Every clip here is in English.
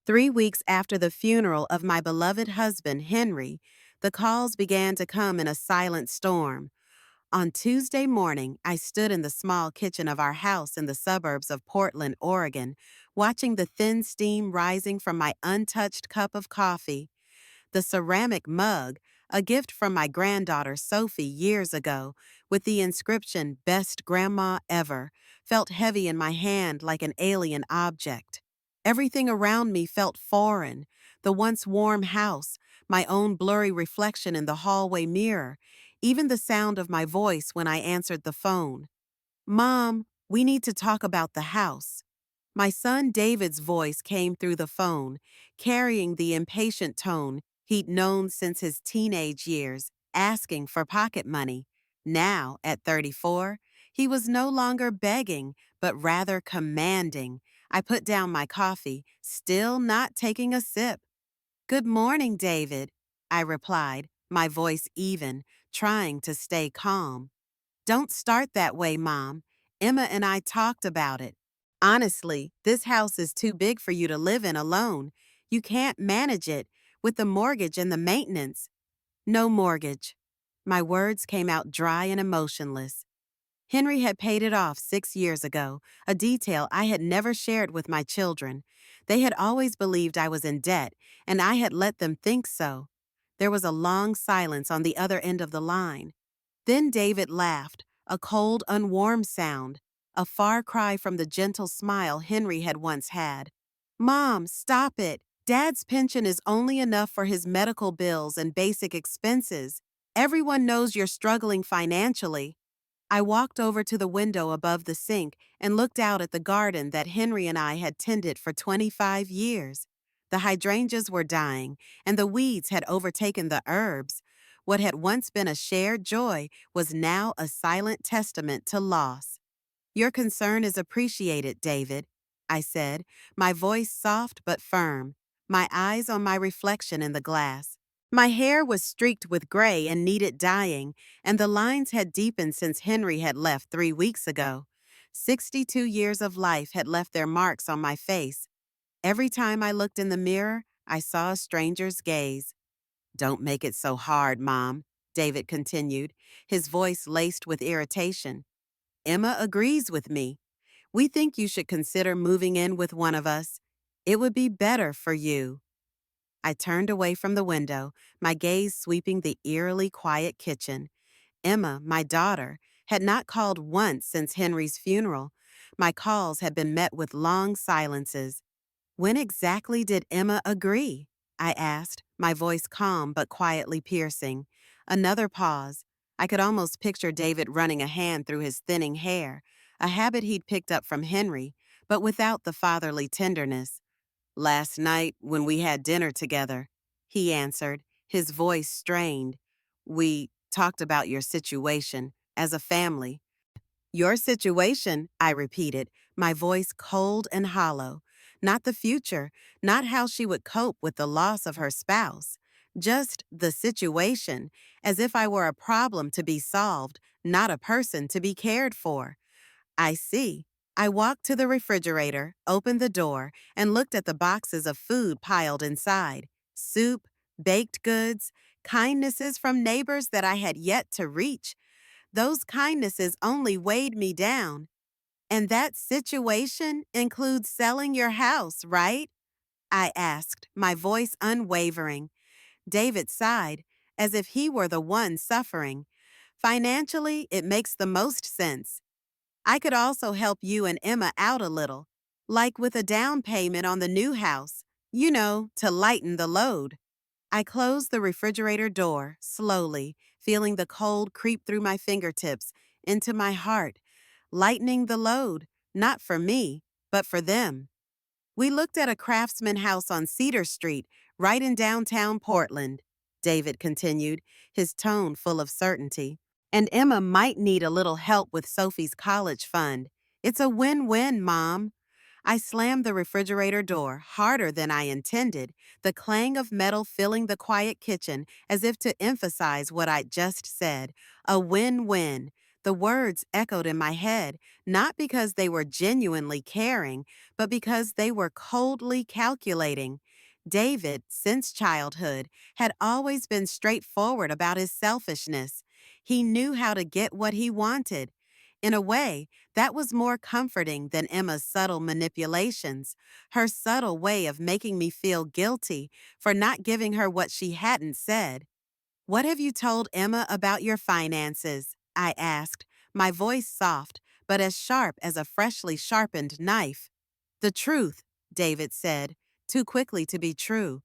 3 weeks after the funeral of my beloved husband, Henry, the calls began to come in a silent storm. On Tuesday morning, I stood in the small kitchen of our house in the suburbs of Portland, Oregon, watching the thin steam rising from my untouched cup of coffee. The ceramic mug, a gift from my granddaughter Sophie years ago, with the inscription Best Grandma Ever, felt heavy in my hand like an alien object. Everything around me felt foreign: the once warm house, my own blurry reflection in the hallway mirror, even the sound of my voice when I answered the phone. "Mom, we need to talk about the house." My son David's voice came through the phone, carrying the impatient tone he'd known since his teenage years, asking for pocket money. Now, at 34, he was no longer begging, but rather commanding. I put down my coffee, still not taking a sip. "Good morning, David," I replied, my voice even, trying to stay calm. "Don't start that way, Mom. Emma and I talked about it. Honestly, this house is too big for you to live in alone. You can't manage it with the mortgage and the maintenance." "No mortgage." My words came out dry and emotionless. Henry had paid it off 6 years ago, a detail I had never shared with my children. They had always believed I was in debt, and I had let them think so. There was a long silence on the other end of the line. Then David laughed, a cold, unwarm sound, a far cry from the gentle smile Henry had once had. "Mom, stop it. Dad's pension is only enough for his medical bills and basic expenses. Everyone knows you're struggling financially." I walked over to the window above the sink and looked out at the garden that Henry and I had tended for 25 years. The hydrangeas were dying, and the weeds had overtaken the herbs. What had once been a shared joy was now a silent testament to loss. "Your concern is appreciated, David," I said, my voice soft but firm, my eyes on my reflection in the glass. My hair was streaked with gray and needed dyeing, and the lines had deepened since Henry had left 3 weeks ago. 62 years of life had left their marks on my face. Every time I looked in the mirror, I saw a stranger's gaze. "Don't make it so hard, Mom," David continued, his voice laced with irritation. "Emma agrees with me. We think you should consider moving in with one of us. It would be better for you." I turned away from the window, my gaze sweeping the eerily quiet kitchen. Emma, my daughter, had not called once since Henry's funeral. My calls had been met with long silences. "When exactly did Emma agree?" I asked, my voice calm but quietly piercing. Another pause. I could almost picture David running a hand through his thinning hair, a habit he'd picked up from Henry, but without the fatherly tenderness. "Last night, when we had dinner together," he answered, his voice strained. "We talked about your situation as a family." "Your situation," I repeated, my voice cold and hollow. Not the future, not how she would cope with the loss of her spouse. Just the situation, as if I were a problem to be solved, not a person to be cared for. "I see." I walked to the refrigerator, opened the door, and looked at the boxes of food piled inside. Soup, baked goods, kindnesses from neighbors that I had yet to reach. Those kindnesses only weighed me down. "And that situation includes selling your house, right?" I asked, my voice unwavering. David sighed, as if he were the one suffering. "Financially, it makes the most sense. I could also help you and Emma out a little, like with a down payment on the new house, to lighten the load." I closed the refrigerator door, slowly, feeling the cold creep through my fingertips, into my heart, lightening the load, not for me, but for them. "We looked at a craftsman house on Cedar Street, right in downtown Portland," David continued, his tone full of certainty. "And Emma might need a little help with Sophie's college fund. It's a win-win, Mom." I slammed the refrigerator door harder than I intended, the clang of metal filling the quiet kitchen as if to emphasize what I'd just said. A win-win. The words echoed in my head, not because they were genuinely caring, but because they were coldly calculating. David, since childhood, had always been straightforward about his selfishness. He knew how to get what he wanted. In a way, that was more comforting than Emma's subtle manipulations, her subtle way of making me feel guilty for not giving her what she hadn't said. "What have you told Emma about your finances?" I asked, my voice soft, but as sharp as a freshly sharpened knife. "The truth," David said, too quickly to be true,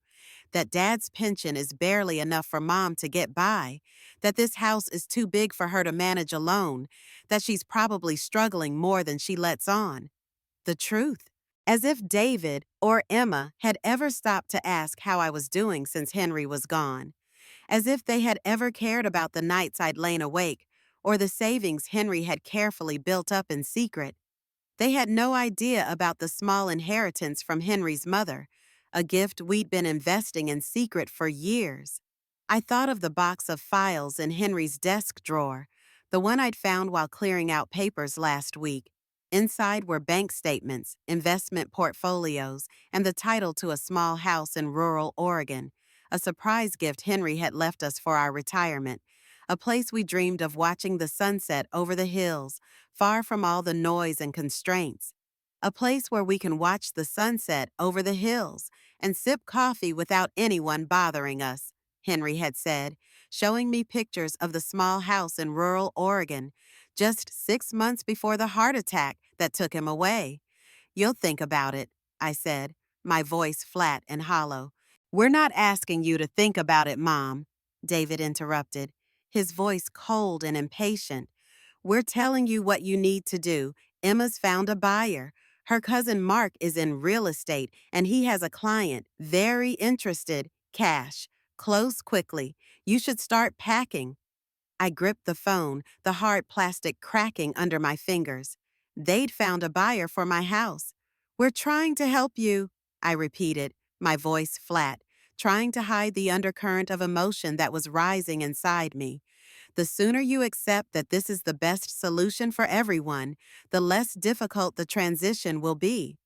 that Dad's pension is barely enough for Mom to get by, that this house is too big for her to manage alone, that she's probably struggling more than she lets on. The truth. As if David or Emma had ever stopped to ask how I was doing since Henry was gone. As if they had ever cared about the nights I'd lain awake, or the savings Henry had carefully built up in secret. They had no idea about the small inheritance from Henry's mother, a gift we'd been investing in secret for years. I thought of the box of files in Henry's desk drawer, the one I'd found while clearing out papers last week. Inside were bank statements, investment portfolios, and the title to a small house in rural Oregon, a surprise gift Henry had left us for our retirement, a place we dreamed of watching the sunset over the hills, far from all the noise and constraints. A place where we can watch the sunset over the hills and sip coffee without anyone bothering us, Henry had said, showing me pictures of the small house in rural Oregon, just 6 months before the heart attack that took him away. "You'll think about it," I said, my voice flat and hollow. "We're not asking you to think about it, Mom," David interrupted, his voice cold and impatient. "We're telling you what you need to do. Emma's found a buyer. Her cousin Mark is in real estate, and he has a client, very interested. Cash. Close quickly. You should start packing." I gripped the phone, the hard plastic cracking under my fingers. They'd found a buyer for my house. "We're trying to help you," I repeated, my voice flat, trying to hide the undercurrent of emotion that was rising inside me. "The sooner you accept that this is the best solution for everyone, the less difficult the transition will be."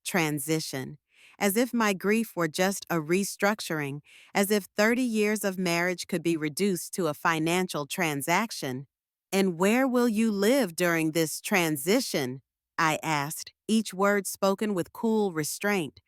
Transition. As if my grief were just a restructuring, as if 30 years of marriage could be reduced to a financial transaction. "And where will you live during this transition?" I asked, each word spoken with cool restraint.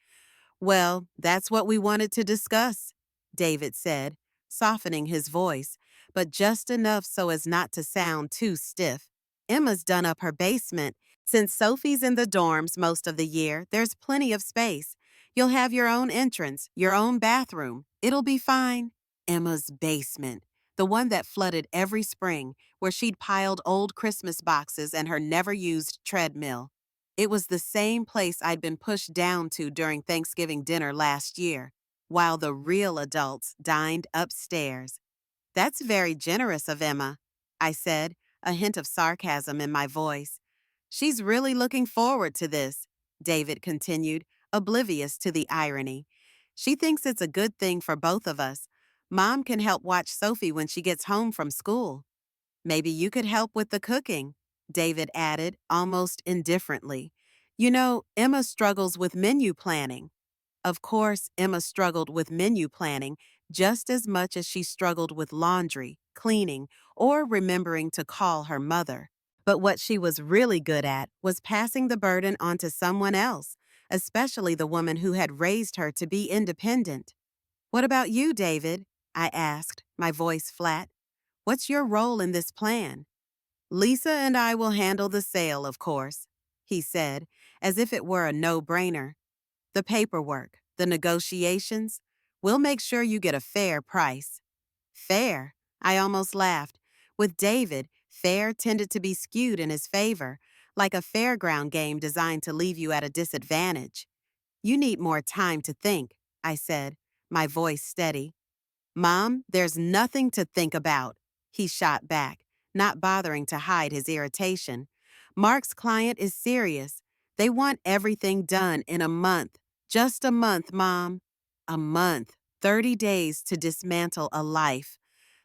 "Well, that's what we wanted to discuss," David said, softening his voice, but just enough so as not to sound too stiff. "Emma's done up her basement. Since Sophie's in the dorms most of the year, there's plenty of space. You'll have your own entrance, your own bathroom. It'll be fine." Emma's basement, the one that flooded every spring, where she'd piled old Christmas boxes and her never-used treadmill. It was the same place I'd been pushed down to during Thanksgiving dinner last year, while the real adults dined upstairs. "That's very generous of Emma," I said, a hint of sarcasm in my voice. "She's really looking forward to this," David continued, oblivious to the irony. "She thinks it's a good thing for both of us. Mom can help watch Sophie when she gets home from school." "Maybe you could help with the cooking," David added, almost indifferently. "You know, Emma struggles with menu planning." Of course, Emma struggled with menu planning just as much as she struggled with laundry, cleaning, or remembering to call her mother. But what she was really good at was passing the burden on to someone else, especially the woman who had raised her to be independent. "What about you, David?" I asked, my voice flat. "What's your role in this plan?" "Lisa and I will handle the sale, of course," he said, as if it were a no-brainer. "The paperwork, the negotiations. We'll make sure you get a fair price." Fair? I almost laughed. With David, fair tended to be skewed in his favor, like a fairground game designed to leave you at a disadvantage. "You need more time to think," I said, my voice steady. "Mom, there's nothing to think about," he shot back, not bothering to hide his irritation. "Mark's client is serious. They want everything done in a month. Just a month, Mom." A month, 30 days to dismantle a life.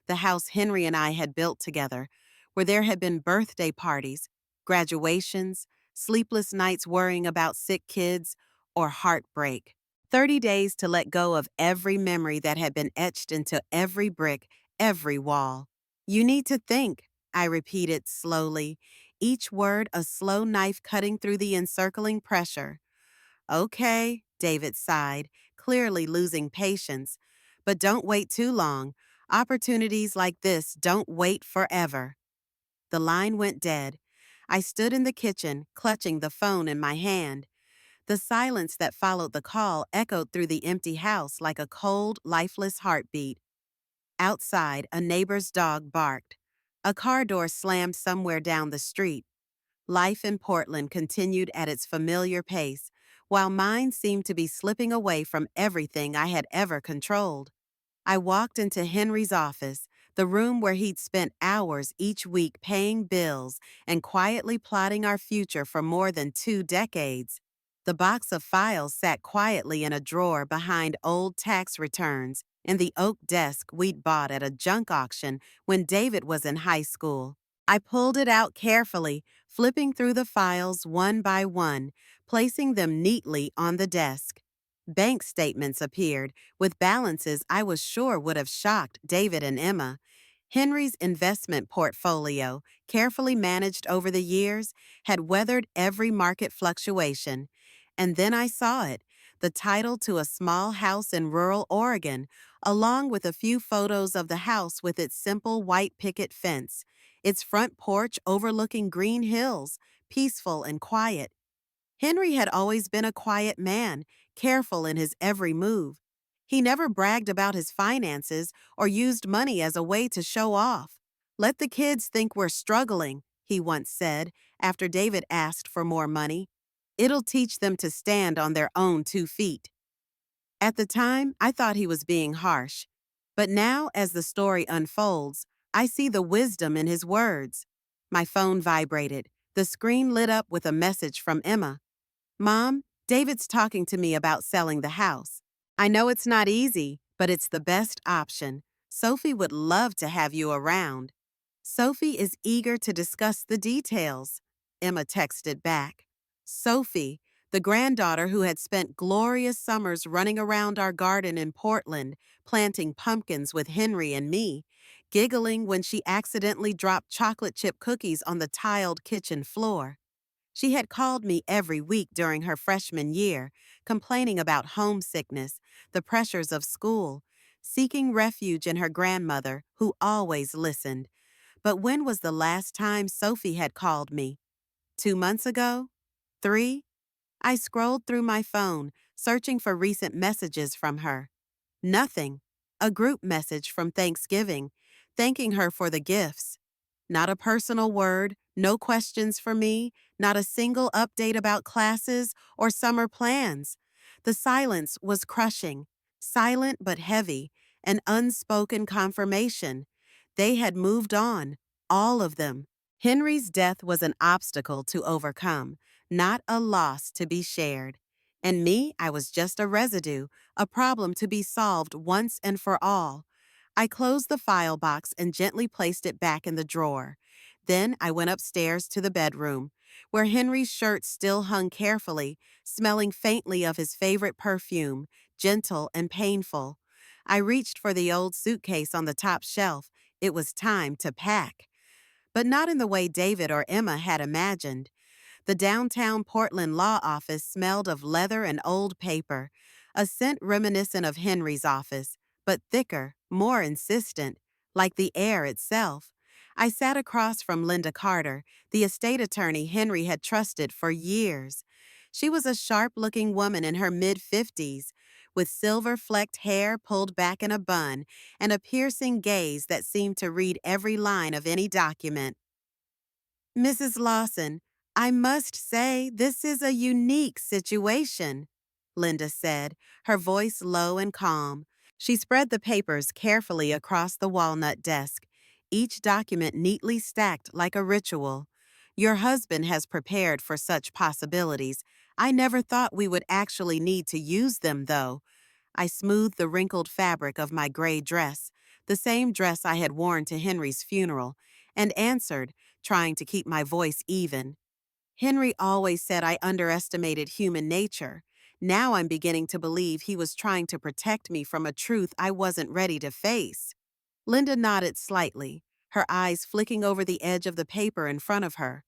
The house Henry and I had built together, where there had been birthday parties, graduations, sleepless nights worrying about sick kids, or heartbreak. 30 days to let go of every memory that had been etched into every brick, every wall. You need to think, I repeated slowly, each word a slow knife cutting through the encircling pressure. Okay, David sighed, clearly losing patience. But don't wait too long. Opportunities like this don't wait forever. The line went dead. I stood in the kitchen, clutching the phone in my hand. The silence that followed the call echoed through the empty house like a cold, lifeless heartbeat. Outside, a neighbor's dog barked. A car door slammed somewhere down the street. Life in Portland continued at its familiar pace, while mine seemed to be slipping away from everything I had ever controlled. I walked into Henry's office, the room where he'd spent hours each week paying bills and quietly plotting our future for more than 2 decades. The box of files sat quietly in a drawer behind old tax returns and the oak desk we'd bought at a junk auction when David was in high school. I pulled it out carefully, flipping through the files one by one, placing them neatly on the desk. Bank statements appeared, with balances I was sure would have shocked David and Emma. Henry's investment portfolio, carefully managed over the years, had weathered every market fluctuation. And then I saw it, the title to a small house in rural Oregon, along with a few photos of the house with its simple white picket fence, its front porch overlooking green hills, peaceful and quiet. Henry had always been a quiet man, careful in his every move. He never bragged about his finances or used money as a way to show off. Let the kids think we're struggling, he once said, after David asked for more money. It'll teach them to stand on their own 2 feet. At the time, I thought he was being harsh. But now, as the story unfolds, I see the wisdom in his words. My phone vibrated. The screen lit up with a message from Emma. Mom, David's talking to me about selling the house. I know it's not easy, but it's the best option. Sophie would love to have you around. Sophie is eager to discuss the details, Emma texted back. Sophie, the granddaughter who had spent glorious summers running around our garden in Portland, planting pumpkins with Henry and me, giggling when she accidentally dropped chocolate chip cookies on the tiled kitchen floor. She had called me every week during her freshman year, complaining about homesickness, the pressures of school, seeking refuge in her grandmother, who always listened. But when was the last time Sophie had called me? 2 months ago? 3? I scrolled through my phone, searching for recent messages from her. Nothing. A group message from Thanksgiving, thanking her for the gifts. Not a personal word, no questions for me, not a single update about classes or summer plans. The silence was crushing, silent but heavy, an unspoken confirmation. They had moved on, all of them. Henry's death was an obstacle to overcome, not a loss to be shared. And me, I was just a residue, a problem to be solved once and for all. I closed the file box and gently placed it back in the drawer. Then I went upstairs to the bedroom, where Henry's shirt still hung carefully, smelling faintly of his favorite perfume, gentle and painful. I reached for the old suitcase on the top shelf. It was time to pack. But not in the way David or Emma had imagined. The downtown Portland law office smelled of leather and old paper, a scent reminiscent of Henry's office, but thicker, more insistent, like the air itself. I sat across from Linda Carter, the estate attorney Henry had trusted for years. She was a sharp-looking woman in her mid-50s, with silver-flecked hair pulled back in a bun and a piercing gaze that seemed to read every line of any document. Mrs. Lawson, I must say this is a unique situation, Linda said, her voice low and calm. She spread the papers carefully across the walnut desk, each document neatly stacked like a ritual. Your husband has prepared for such possibilities. I never thought we would actually need to use them, though. I smoothed the wrinkled fabric of my gray dress, the same dress I had worn to Henry's funeral, and answered, trying to keep my voice even. Henry always said I underestimated human nature. Now I'm beginning to believe he was trying to protect me from a truth I wasn't ready to face. Linda nodded slightly, her eyes flicking over the edge of the paper in front of her.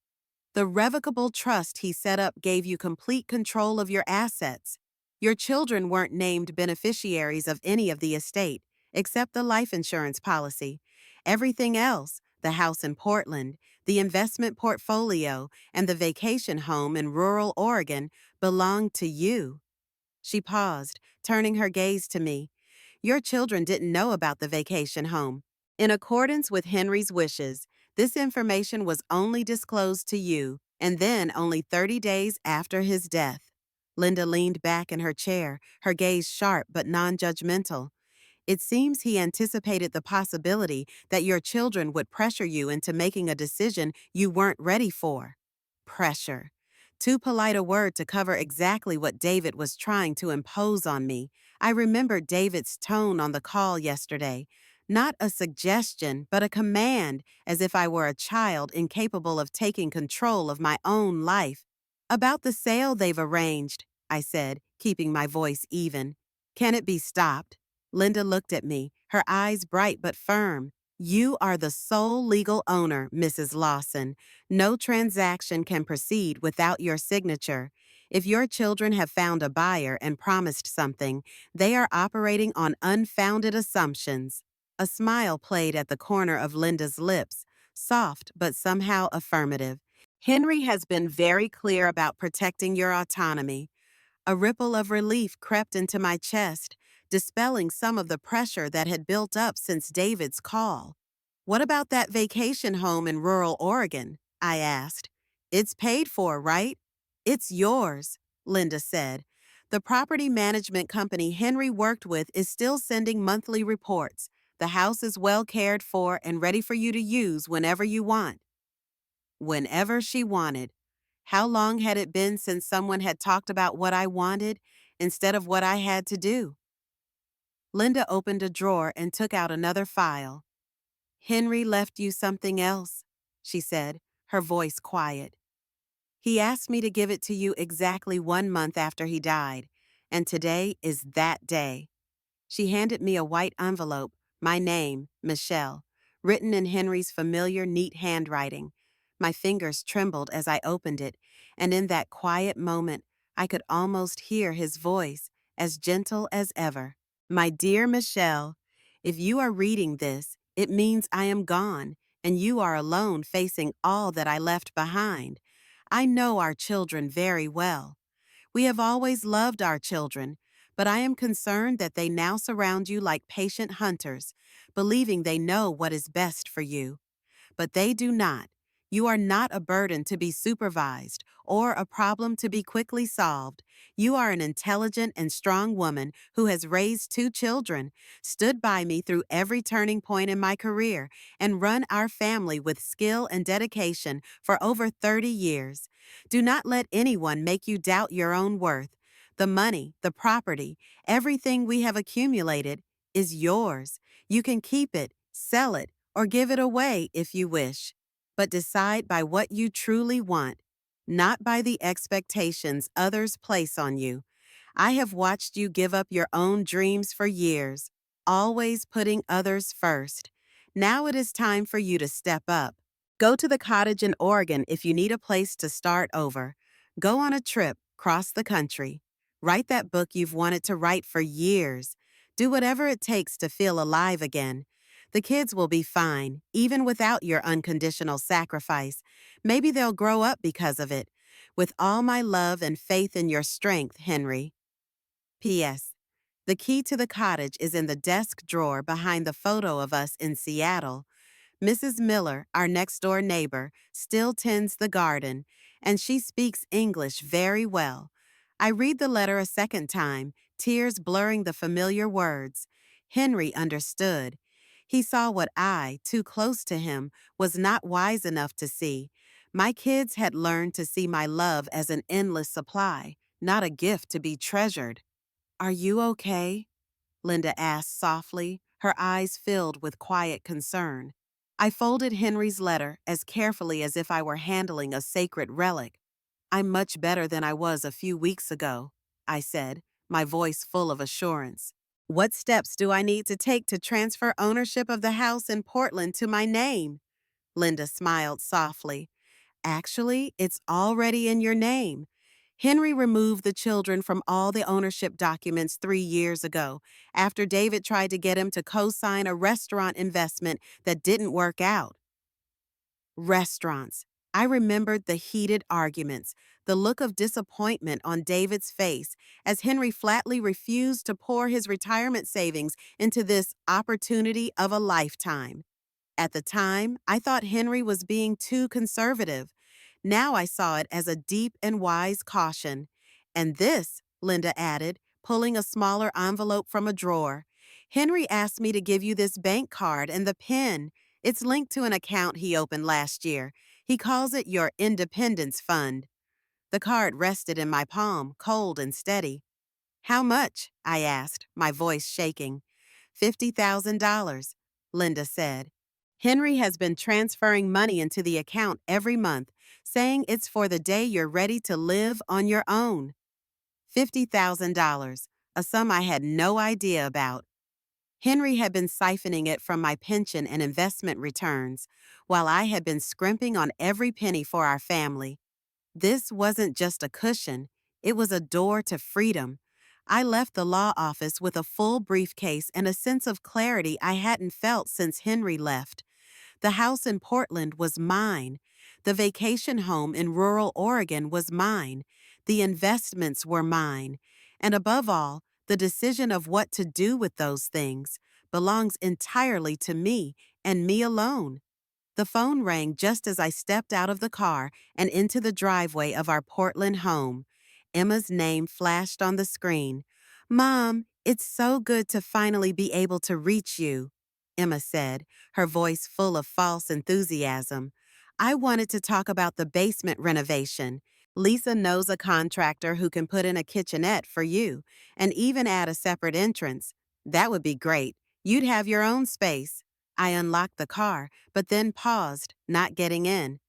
The revocable trust he set up gave you complete control of your assets. Your children weren't named beneficiaries of any of the estate, except the life insurance policy. Everything else, the house in Portland, the investment portfolio, and the vacation home in rural Oregon, belonged to you. She paused, turning her gaze to me. Your children didn't know about the vacation home. In accordance with Henry's wishes, this information was only disclosed to you, and then only 30 days after his death. Linda leaned back in her chair, her gaze sharp but non-judgmental. It seems he anticipated the possibility that your children would pressure you into making a decision you weren't ready for. Pressure. Too polite a word to cover exactly what David was trying to impose on me. I remembered David's tone on the call yesterday. Not a suggestion, but a command, as if I were a child incapable of taking control of my own life. About the sale they've arranged, I said, keeping my voice even. Can it be stopped? Linda looked at me, her eyes bright but firm. You are the sole legal owner, Mrs. Lawson. No transaction can proceed without your signature. If your children have found a buyer and promised something, they are operating on unfounded assumptions. A smile played at the corner of Linda's lips, soft but somehow affirmative. Henry has been very clear about protecting your autonomy. A ripple of relief crept into my chest, dispelling some of the pressure that had built up since David's call. What about that vacation home in rural Oregon? I asked. It's paid for, right? It's yours, Linda said. The property management company Henry worked with is still sending monthly reports. The house is well cared for and ready for you to use whenever you want. Whenever she wanted. How long had it been since someone had talked about what I wanted instead of what I had to do? Linda opened a drawer and took out another file. Henry left you something else, she said, her voice quiet. He asked me to give it to you exactly 1 month after he died, and today is that day. She handed me a white envelope, my name, Michelle, written in Henry's familiar, neat handwriting. My fingers trembled as I opened it, and in that quiet moment, I could almost hear his voice, as gentle as ever. My dear Michelle, if you are reading this, it means I am gone, and you are alone facing all that I left behind. I know our children very well. We have always loved our children, but I am concerned that they now surround you like patient hunters, believing they know what is best for you. But they do not. You are not a burden to be supervised or a problem to be quickly solved. You are an intelligent and strong woman who has raised 2 children, stood by me through every turning point in my career, and run our family with skill and dedication for over 30 years. Do not let anyone make you doubt your own worth. The money, the property, everything we have accumulated is yours. You can keep it, sell it, or give it away if you wish. But decide by what you truly want, not by the expectations others place on you. I have watched you give up your own dreams for years, always putting others first. Now it is time for you to step up. Go to the cottage in Oregon if you need a place to start over. Go on a trip, cross the country. Write that book you've wanted to write for years. Do whatever it takes to feel alive again. The kids will be fine, even without your unconditional sacrifice. Maybe they'll grow up because of it. With all my love and faith in your strength, Henry. P.S. The key to the cottage is in the desk drawer behind the photo of us in Seattle. Mrs. Miller, our next-door neighbor, still tends the garden, and she speaks English very well. I read the letter a second time, tears blurring the familiar words. Henry understood. He saw what I, too close to him, was not wise enough to see. My kids had learned to see my love as an endless supply, not a gift to be treasured. Are you okay? Linda asked softly, her eyes filled with quiet concern. I folded Henry's letter as carefully as if I were handling a sacred relic. I'm much better than I was a few weeks ago, I said, my voice full of assurance. What steps do I need to take to transfer ownership of the house in Portland to my name? Linda smiled softly. Actually, it's already in your name. Henry removed the children from all the ownership documents 3 years ago, after David tried to get him to co-sign a restaurant investment that didn't work out. Restaurants. I remembered the heated arguments, the look of disappointment on David's face as Henry flatly refused to pour his retirement savings into this opportunity of a lifetime. At the time, I thought Henry was being too conservative. Now I saw it as a deep and wise caution. And this, Linda added, pulling a smaller envelope from a drawer. Henry asked me to give you this bank card and the PIN. It's linked to an account he opened last year. He calls it your Independence Fund. The card rested in my palm, cold and steady. How much? I asked, my voice shaking. $50,000, Linda said. Henry has been transferring money into the account every month, saying it's for the day you're ready to live on your own. $50,000, a sum I had no idea about. Henry had been siphoning it from my pension and investment returns, while I had been scrimping on every penny for our family. This wasn't just a cushion, it was a door to freedom. I left the law office with a full briefcase and a sense of clarity I hadn't felt since Henry left. The house in Portland was mine. The vacation home in rural Oregon was mine. The investments were mine. And above all, the decision of what to do with those things belongs entirely to me and me alone. The phone rang just as I stepped out of the car and into the driveway of our Portland home. Emma's name flashed on the screen. "Mom, it's so good to finally be able to reach you," Emma said, her voice full of false enthusiasm. "I wanted to talk about the basement renovation. Lisa knows a contractor who can put in a kitchenette for you and even add a separate entrance. That would be great. You'd have your own space." I unlocked the car, but then paused, not getting in.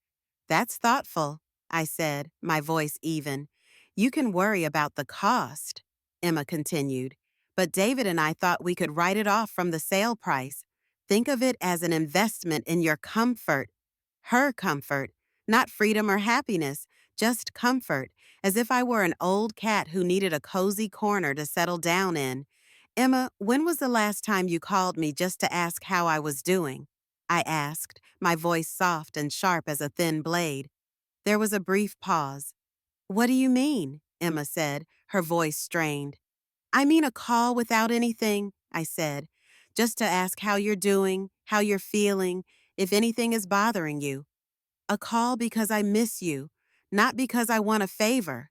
"That's thoughtful," I said, my voice even. "You can worry about the cost," Emma continued. "But David and I thought we could write it off from the sale price. Think of it as an investment in your comfort. Her comfort, not freedom or happiness, just comfort, as if I were an old cat who needed a cozy corner to settle down in. Emma, when was the last time you called me just to ask how I was doing?" I asked, my voice soft and sharp as a thin blade. There was a brief pause. "What do you mean?" Emma said, her voice strained. "I mean a call without anything," I said. "Just to ask how you're doing, how you're feeling, if anything is bothering you. A call because I miss you, not because I want a favor."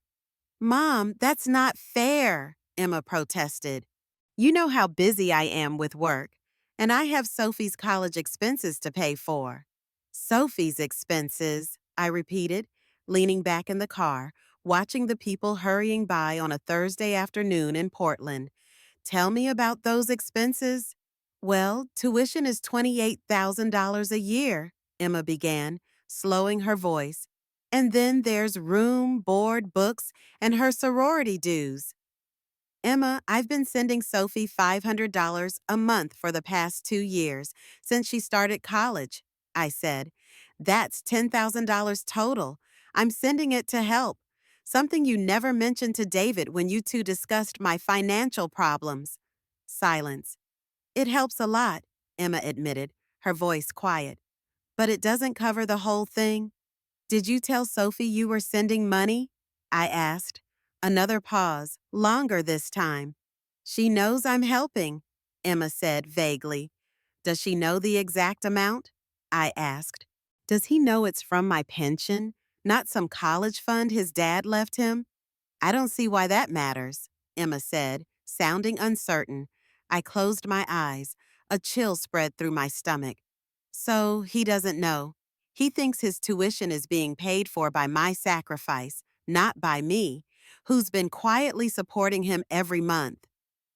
"Mom, that's not fair," Emma protested. "You know how busy I am with work, and I have Sophie's college expenses to pay for." "Sophie's expenses," I repeated, leaning back in the car, watching the people hurrying by on a Thursday afternoon in Portland. "Tell me about those expenses." "Well, tuition is $28,000 a year," Emma began, slowing her voice. "And then there's room, board, books, and her sorority dues." "Emma, I've been sending Sophie $500 a month for the past 2 years, since she started college," I said. "That's $10,000 total. I'm sending it to help. Something you never mentioned to David when you two discussed my financial problems." Silence. "It helps a lot," Emma admitted, her voice quiet. "But it doesn't cover the whole thing." "Did you tell Sophie you were sending money?" I asked. Another pause, longer this time. "She knows I'm helping," Emma said vaguely. "Does she know the exact amount?" I asked. "Does he know it's from my pension, not some college fund his dad left him?" "I don't see why that matters," Emma said, sounding uncertain. I closed my eyes. A chill spread through my stomach. "So he doesn't know. He thinks his tuition is being paid for by my sacrifice, not by me, who's been quietly supporting him every month."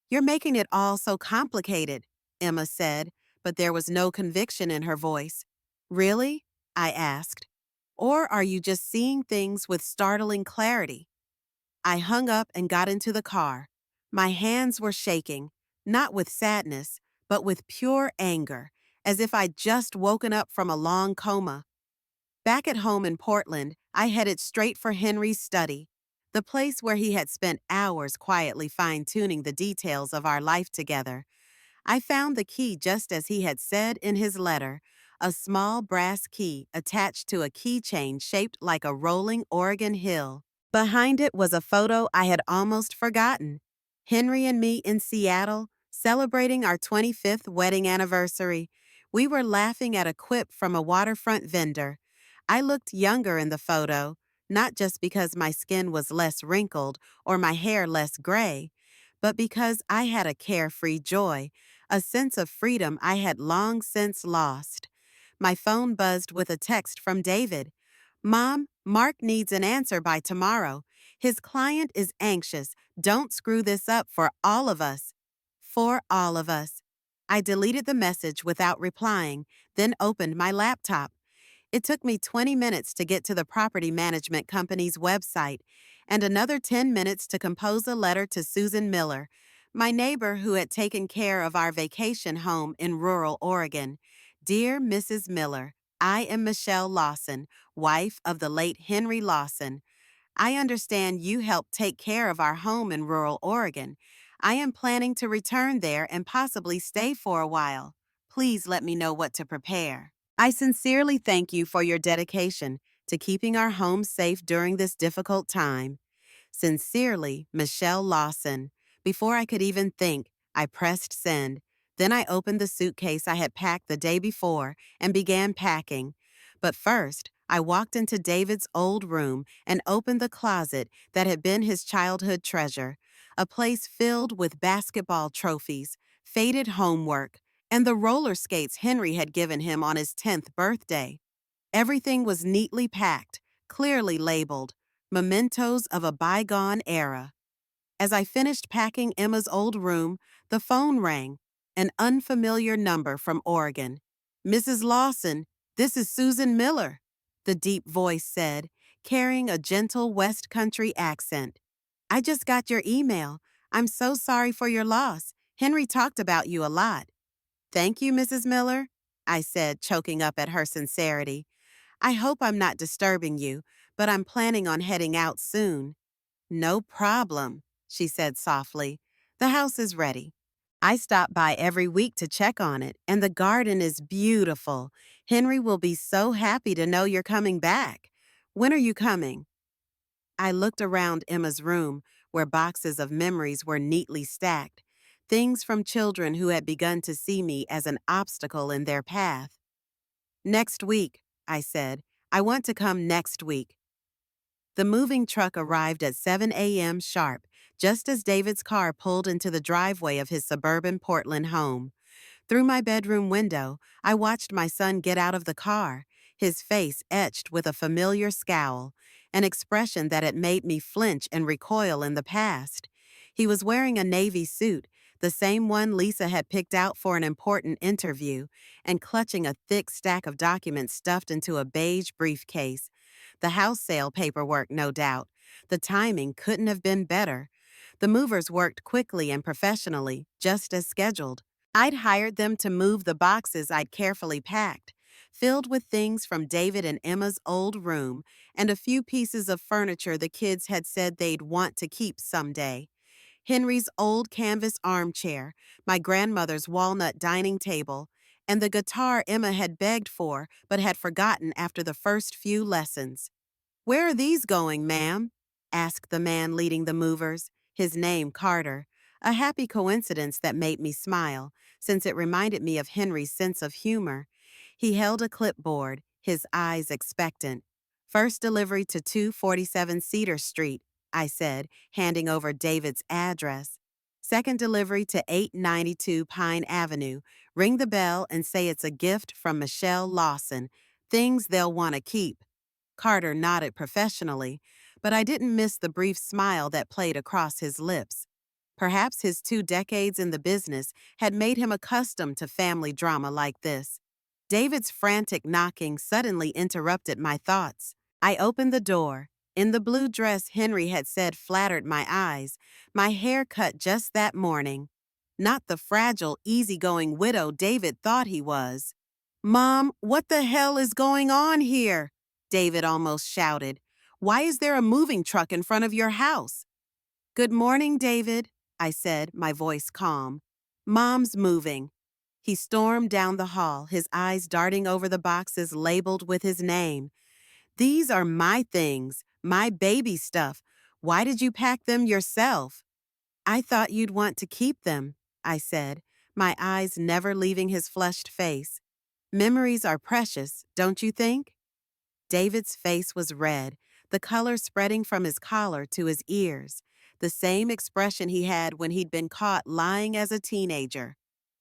"You're making it all so complicated," Emma said, but there was no conviction in her voice. Really? I asked. Or are you just seeing things with startling clarity? I hung up and got into the car. My hands were shaking, not with sadness, but with pure anger, as if I'd just woken up from a long coma. Back at home in Portland, I headed straight for Henry's study, the place where he had spent hours quietly fine-tuning the details of our life together. I found the key just as he had said in his letter, a small brass key attached to a keychain shaped like a rolling Oregon hill. Behind it was a photo I had almost forgotten. Henry and me in Seattle, celebrating our 25th wedding anniversary. We were laughing at a quip from a waterfront vendor. I looked younger in the photo, not just because my skin was less wrinkled or my hair less gray, but because I had a carefree joy, a sense of freedom I had long since lost. My phone buzzed with a text from David. Mom, Mark needs an answer by tomorrow. His client is anxious. Don't screw this up for all of us. For all of us. I deleted the message without replying, then opened my laptop. It took me 20 minutes to get to the property management company's website and another 10 minutes to compose a letter to Susan Miller, my neighbor who had taken care of our vacation home in rural Oregon. Dear Mrs. Miller, I am Michelle Lawson, wife of the late Henry Lawson. I understand you helped take care of our home in rural Oregon. I am planning to return there and possibly stay for a while. Please let me know what to prepare. I sincerely thank you for your dedication to keeping our home safe during this difficult time. Sincerely, Michelle Lawson. Before I could even think, I pressed send. Then I opened the suitcase I had packed the day before and began packing. But first, I walked into David's old room and opened the closet that had been his childhood treasure, a place filled with basketball trophies, faded homework, and the roller skates Henry had given him on his 10th birthday. Everything was neatly packed, clearly labeled, mementos of a bygone era. As I finished packing Emma's old room, the phone rang, an unfamiliar number from Oregon. Mrs. Lawson, this is Susan Miller, the deep voice said, carrying a gentle West Country accent. I just got your email. I'm so sorry for your loss. Henry talked about you a lot. Thank you, Mrs. Miller, I said, choking up at her sincerity. I hope I'm not disturbing you, but I'm planning on heading out soon. No problem, she said softly. The house is ready. I stop by every week to check on it, and the garden is beautiful. Henry will be so happy to know you're coming back. When are you coming? I looked around Emma's room, where boxes of memories were neatly stacked, things from children who had begun to see me as an obstacle in their path. Next week, I said. I want to come next week. The moving truck arrived at 7 a.m. sharp, just as David's car pulled into the driveway of his suburban Portland home. Through my bedroom window, I watched my son get out of the car, his face etched with a familiar scowl, an expression that had made me flinch and recoil in the past. He was wearing a navy suit, the same one Lisa had picked out for an important interview, and clutching a thick stack of documents stuffed into a beige briefcase. The house sale paperwork, no doubt. The timing couldn't have been better. The movers worked quickly and professionally, just as scheduled. I'd hired them to move the boxes I'd carefully packed, filled with things from David and Emma's old room and a few pieces of furniture the kids had said they'd want to keep someday. Henry's old canvas armchair, my grandmother's walnut dining table, and the guitar Emma had begged for but had forgotten after the first few lessons. Where are these going, ma'am? Asked the man leading the movers, his name Carter, a happy coincidence that made me smile, since it reminded me of Henry's sense of humor. He held a clipboard, his eyes expectant. First delivery to 247 Cedar Street, I said, handing over David's address. Second delivery to 892 Pine Avenue. Ring the bell and say it's a gift from Michelle Lawson. Things they'll want to keep. Carter nodded professionally, but I didn't miss the brief smile that played across his lips. Perhaps his 2 decades in the business had made him accustomed to family drama like this. David's frantic knocking suddenly interrupted my thoughts. I opened the door. In the blue dress Henry had said flattered my eyes, my hair cut just that morning. Not the fragile, easygoing widow David thought he was. "Mom, what the hell is going on here?" David almost shouted. "Why is there a moving truck in front of your house?" "Good morning, David," I said, my voice calm. "Mom's moving." He stormed down the hall, his eyes darting over the boxes labeled with his name. "These are my things, my baby stuff. Why did you pack them yourself?" "I thought you'd want to keep them," I said, my eyes never leaving his flushed face. "Memories are precious, don't you think?" David's face was red, the color spreading from his collar to his ears, the same expression he had when he'd been caught lying as a teenager.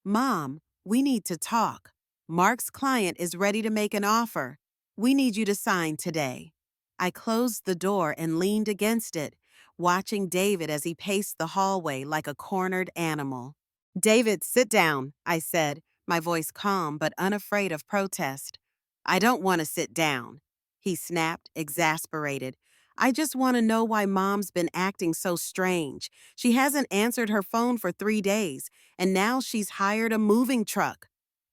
"Mom, we need to talk. Mark's client is ready to make an offer. We need you to sign today." I closed the door and leaned against it, watching David as he paced the hallway like a cornered animal. "David, sit down," I said, my voice calm but unafraid of protest. "I don't want to sit down," he snapped, exasperated. "I just want to know why Mom's been acting so strange. She hasn't answered her phone for 3 days, and now she's hired a moving truck."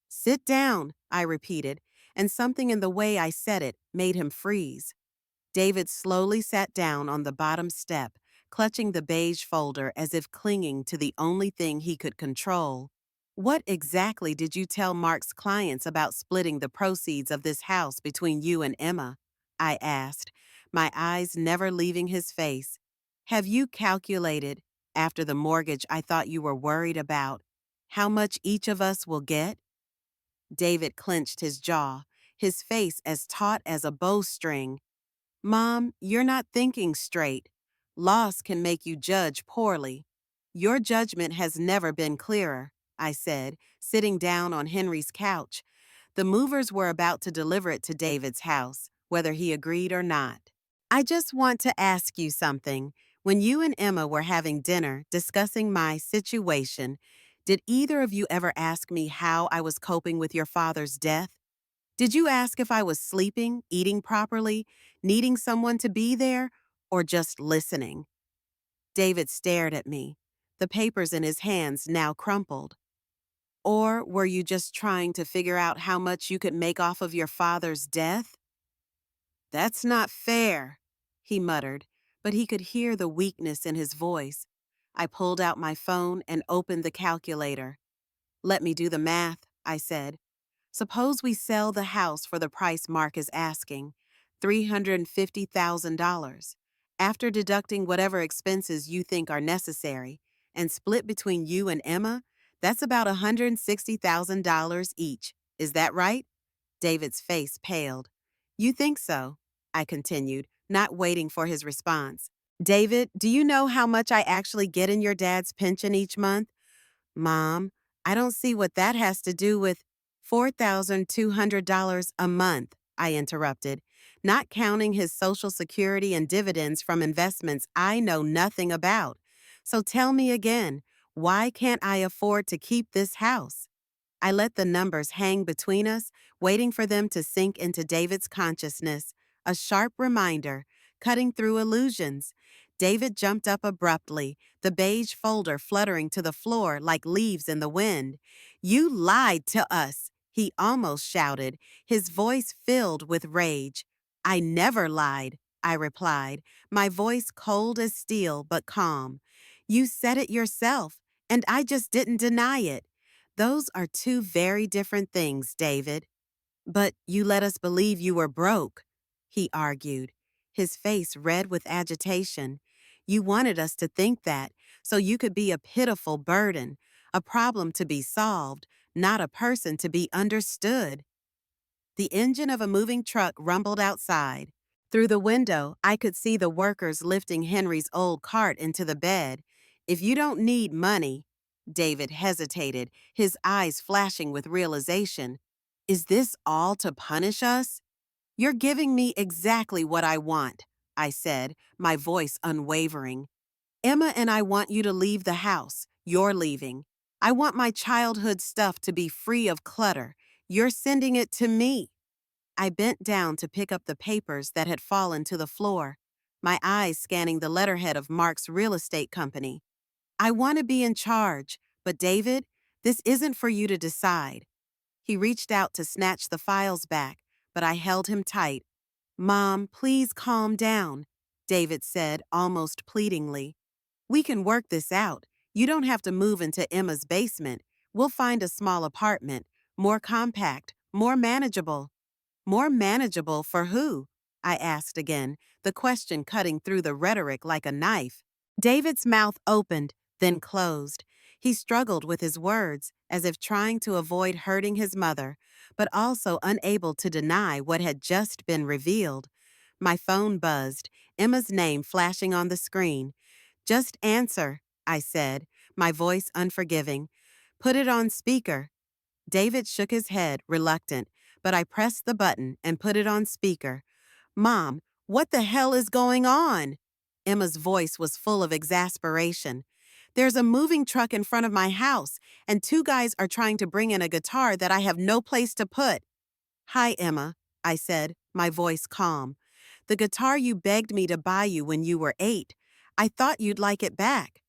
"Sit down," I repeated, and something in the way I said it made him freeze. David slowly sat down on the bottom step, clutching the beige folder as if clinging to the only thing he could control. "What exactly did you tell Mark's clients about splitting the proceeds of this house between you and Emma?" I asked, my eyes never leaving his face. "Have you calculated, after the mortgage I thought you were worried about, how much each of us will get?" David clenched his jaw, his face as taut as a bowstring. "Mom, you're not thinking straight. Loss can make you judge poorly. Your judgment has never been clearer," I said, sitting down on Henry's couch. The movers were about to deliver it to David's house, whether he agreed or not. "I just want to ask you something. When you and Emma were having dinner discussing my situation, did either of you ever ask me how I was coping with your father's death? Did you ask if I was sleeping, eating properly, needing someone to be there, or just listening?" David stared at me, the papers in his hands now crumpled. "Or were you just trying to figure out how much you could make off of your father's death?" "That's not fair," he muttered, but he could hear the weakness in his voice. I pulled out my phone and opened the calculator. "Let me do the math," I said. "Suppose we sell the house for the price Mark is asking, $350,000, after deducting whatever expenses you think are necessary, and split between you and Emma. That's about $160,000 each. Is that right?" David's face paled. "You think so?" I continued, not waiting for his response. "David, do you know how much I actually get in your dad's pension each month?" "Mom, I don't see what that has to do with $4,200 a month," I interrupted, "not counting his Social Security and dividends from investments I know nothing about. So tell me again, why can't I afford to keep this house?" I let the numbers hang between us, waiting for them to sink into David's consciousness, a sharp reminder, cutting through illusions. David jumped up abruptly, the beige folder fluttering to the floor like leaves in the wind. "You lied to us!" he almost shouted, his voice filled with rage. "I never lied," I replied, my voice cold as steel but calm. "You said it yourself, and I just didn't deny it. Those are two very different things, David." "But you let us believe you were broke," he argued, his face red with agitation. "You wanted us to think that, so you could be a pitiful burden, a problem to be solved, not a person to be understood." The engine of a moving truck rumbled outside. Through the window, I could see the workers lifting Henry's old cart into the bed. "If you don't need money," David hesitated, his eyes flashing with realization. "Is this all to punish us?" "You're giving me exactly what I want," I said, my voice unwavering. "Emma and I want you to leave the house. You're leaving. I want my childhood stuff to be free of clutter. You're sending it to me. I bent down to pick up the papers that had fallen to the floor, my eyes scanning the letterhead of Mark's real estate company. I want to be in charge, but David, this isn't for you to decide. He reached out to snatch the files back, but I held him tight. Mom, please calm down, David said, almost pleadingly. We can work this out. You don't have to move into Emma's basement. We'll find a small apartment, more compact, more manageable. More manageable for who? I asked again, the question cutting through the rhetoric like a knife. David's mouth opened, then closed. He struggled with his words, as if trying to avoid hurting his mother, but also unable to deny what had just been revealed. My phone buzzed, Emma's name flashing on the screen. Just answer, I said, my voice unforgiving. Put it on speaker. David shook his head, reluctant, but I pressed the button and put it on speaker. Mom, what the hell is going on? Emma's voice was full of exasperation. There's a moving truck in front of my house, and two guys are trying to bring in a guitar that I have no place to put. Hi, Emma, I said, my voice calm. The guitar you begged me to buy you when you were 8. I thought you'd like it back.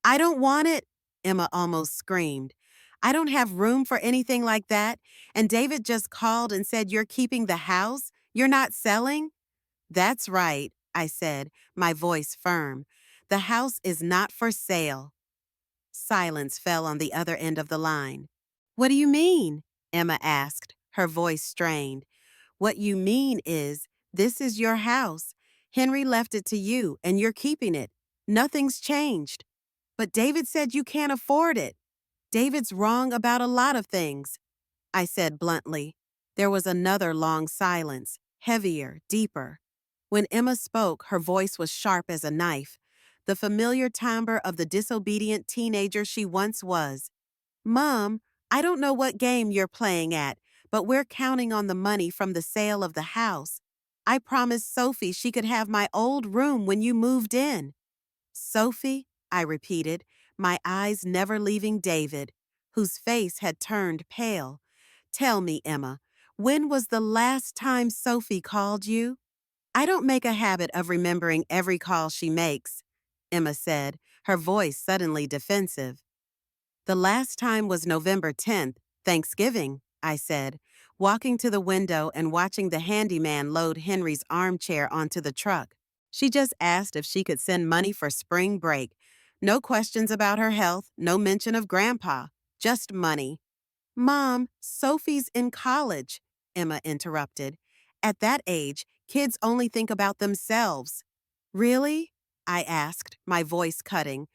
I don't want it, Emma almost screamed. I don't have room for anything like that, and David just called and said you're keeping the house? You're not selling? That's right, I said, my voice firm. The house is not for sale. Silence fell on the other end of the line. What do you mean? Emma asked, her voice strained. What you mean is, this is your house. Henry left it to you, and you're keeping it. Nothing's changed. But David said you can't afford it. David's wrong about a lot of things, I said bluntly. There was another long silence, heavier, deeper. When Emma spoke, her voice was sharp as a knife, the familiar timbre of the disobedient teenager she once was. Mom, I don't know what game you're playing at, but we're counting on the money from the sale of the house. I promised Sophie she could have my old room when you moved in. Sophie, I repeated, my eyes never leaving David, whose face had turned pale. Tell me, Emma, when was the last time Sophie called you? I don't make a habit of remembering every call she makes, Emma said, her voice suddenly defensive. The last time was November 10th, Thanksgiving, I said, walking to the window and watching the handyman load Henry's armchair onto the truck. She just asked if she could send money for spring break. No questions about her health, no mention of Grandpa, just money. Mom, Sophie's in college, Emma interrupted. At that age, kids only think about themselves. Really? I asked, my voice cutting.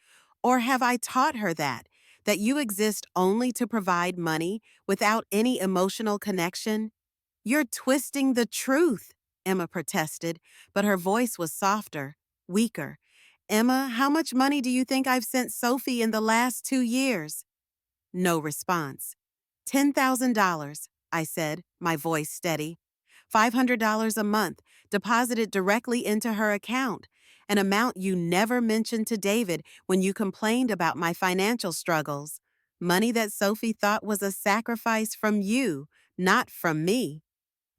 Or have I taught her that you exist only to provide money without any emotional connection? You're twisting the truth, Emma protested, but her voice was softer, weaker. Emma, how much money do you think I've sent Sophie in the last 2 years? No response. $10,000, I said, my voice steady. $500 a month, deposited directly into her account, an amount you never mentioned to David when you complained about my financial struggles. Money that Sophie thought was a sacrifice from you, not from me.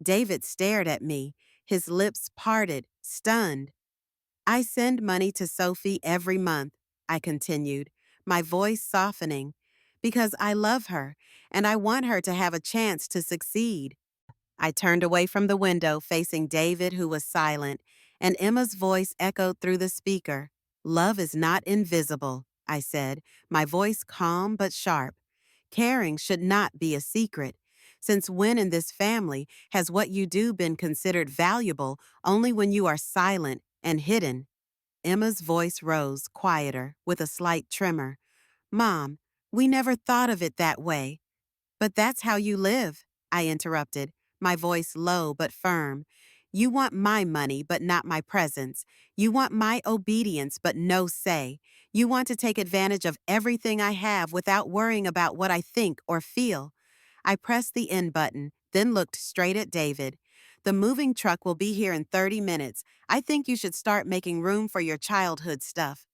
David stared at me, his lips parted, stunned. I send money to Sophie every month, I continued, my voice softening, because I love her and I want her to have a chance to succeed. I turned away from the window facing David, who was silent, and Emma's voice echoed through the speaker. Love is not invisible, I said, my voice calm but sharp. Caring should not be a secret. Since when in this family has what you do been considered valuable only when you are silent and hidden? Emma's voice rose, quieter, with a slight tremor. Mom, we never thought of it that way. But that's how you live, I interrupted, my voice low but firm. You want my money but not my presence. You want my obedience but no say. You want to take advantage of everything I have without worrying about what I think or feel. I pressed the end button, then looked straight at David. The moving truck will be here in 30 minutes. I think you should start making room for your childhood stuff.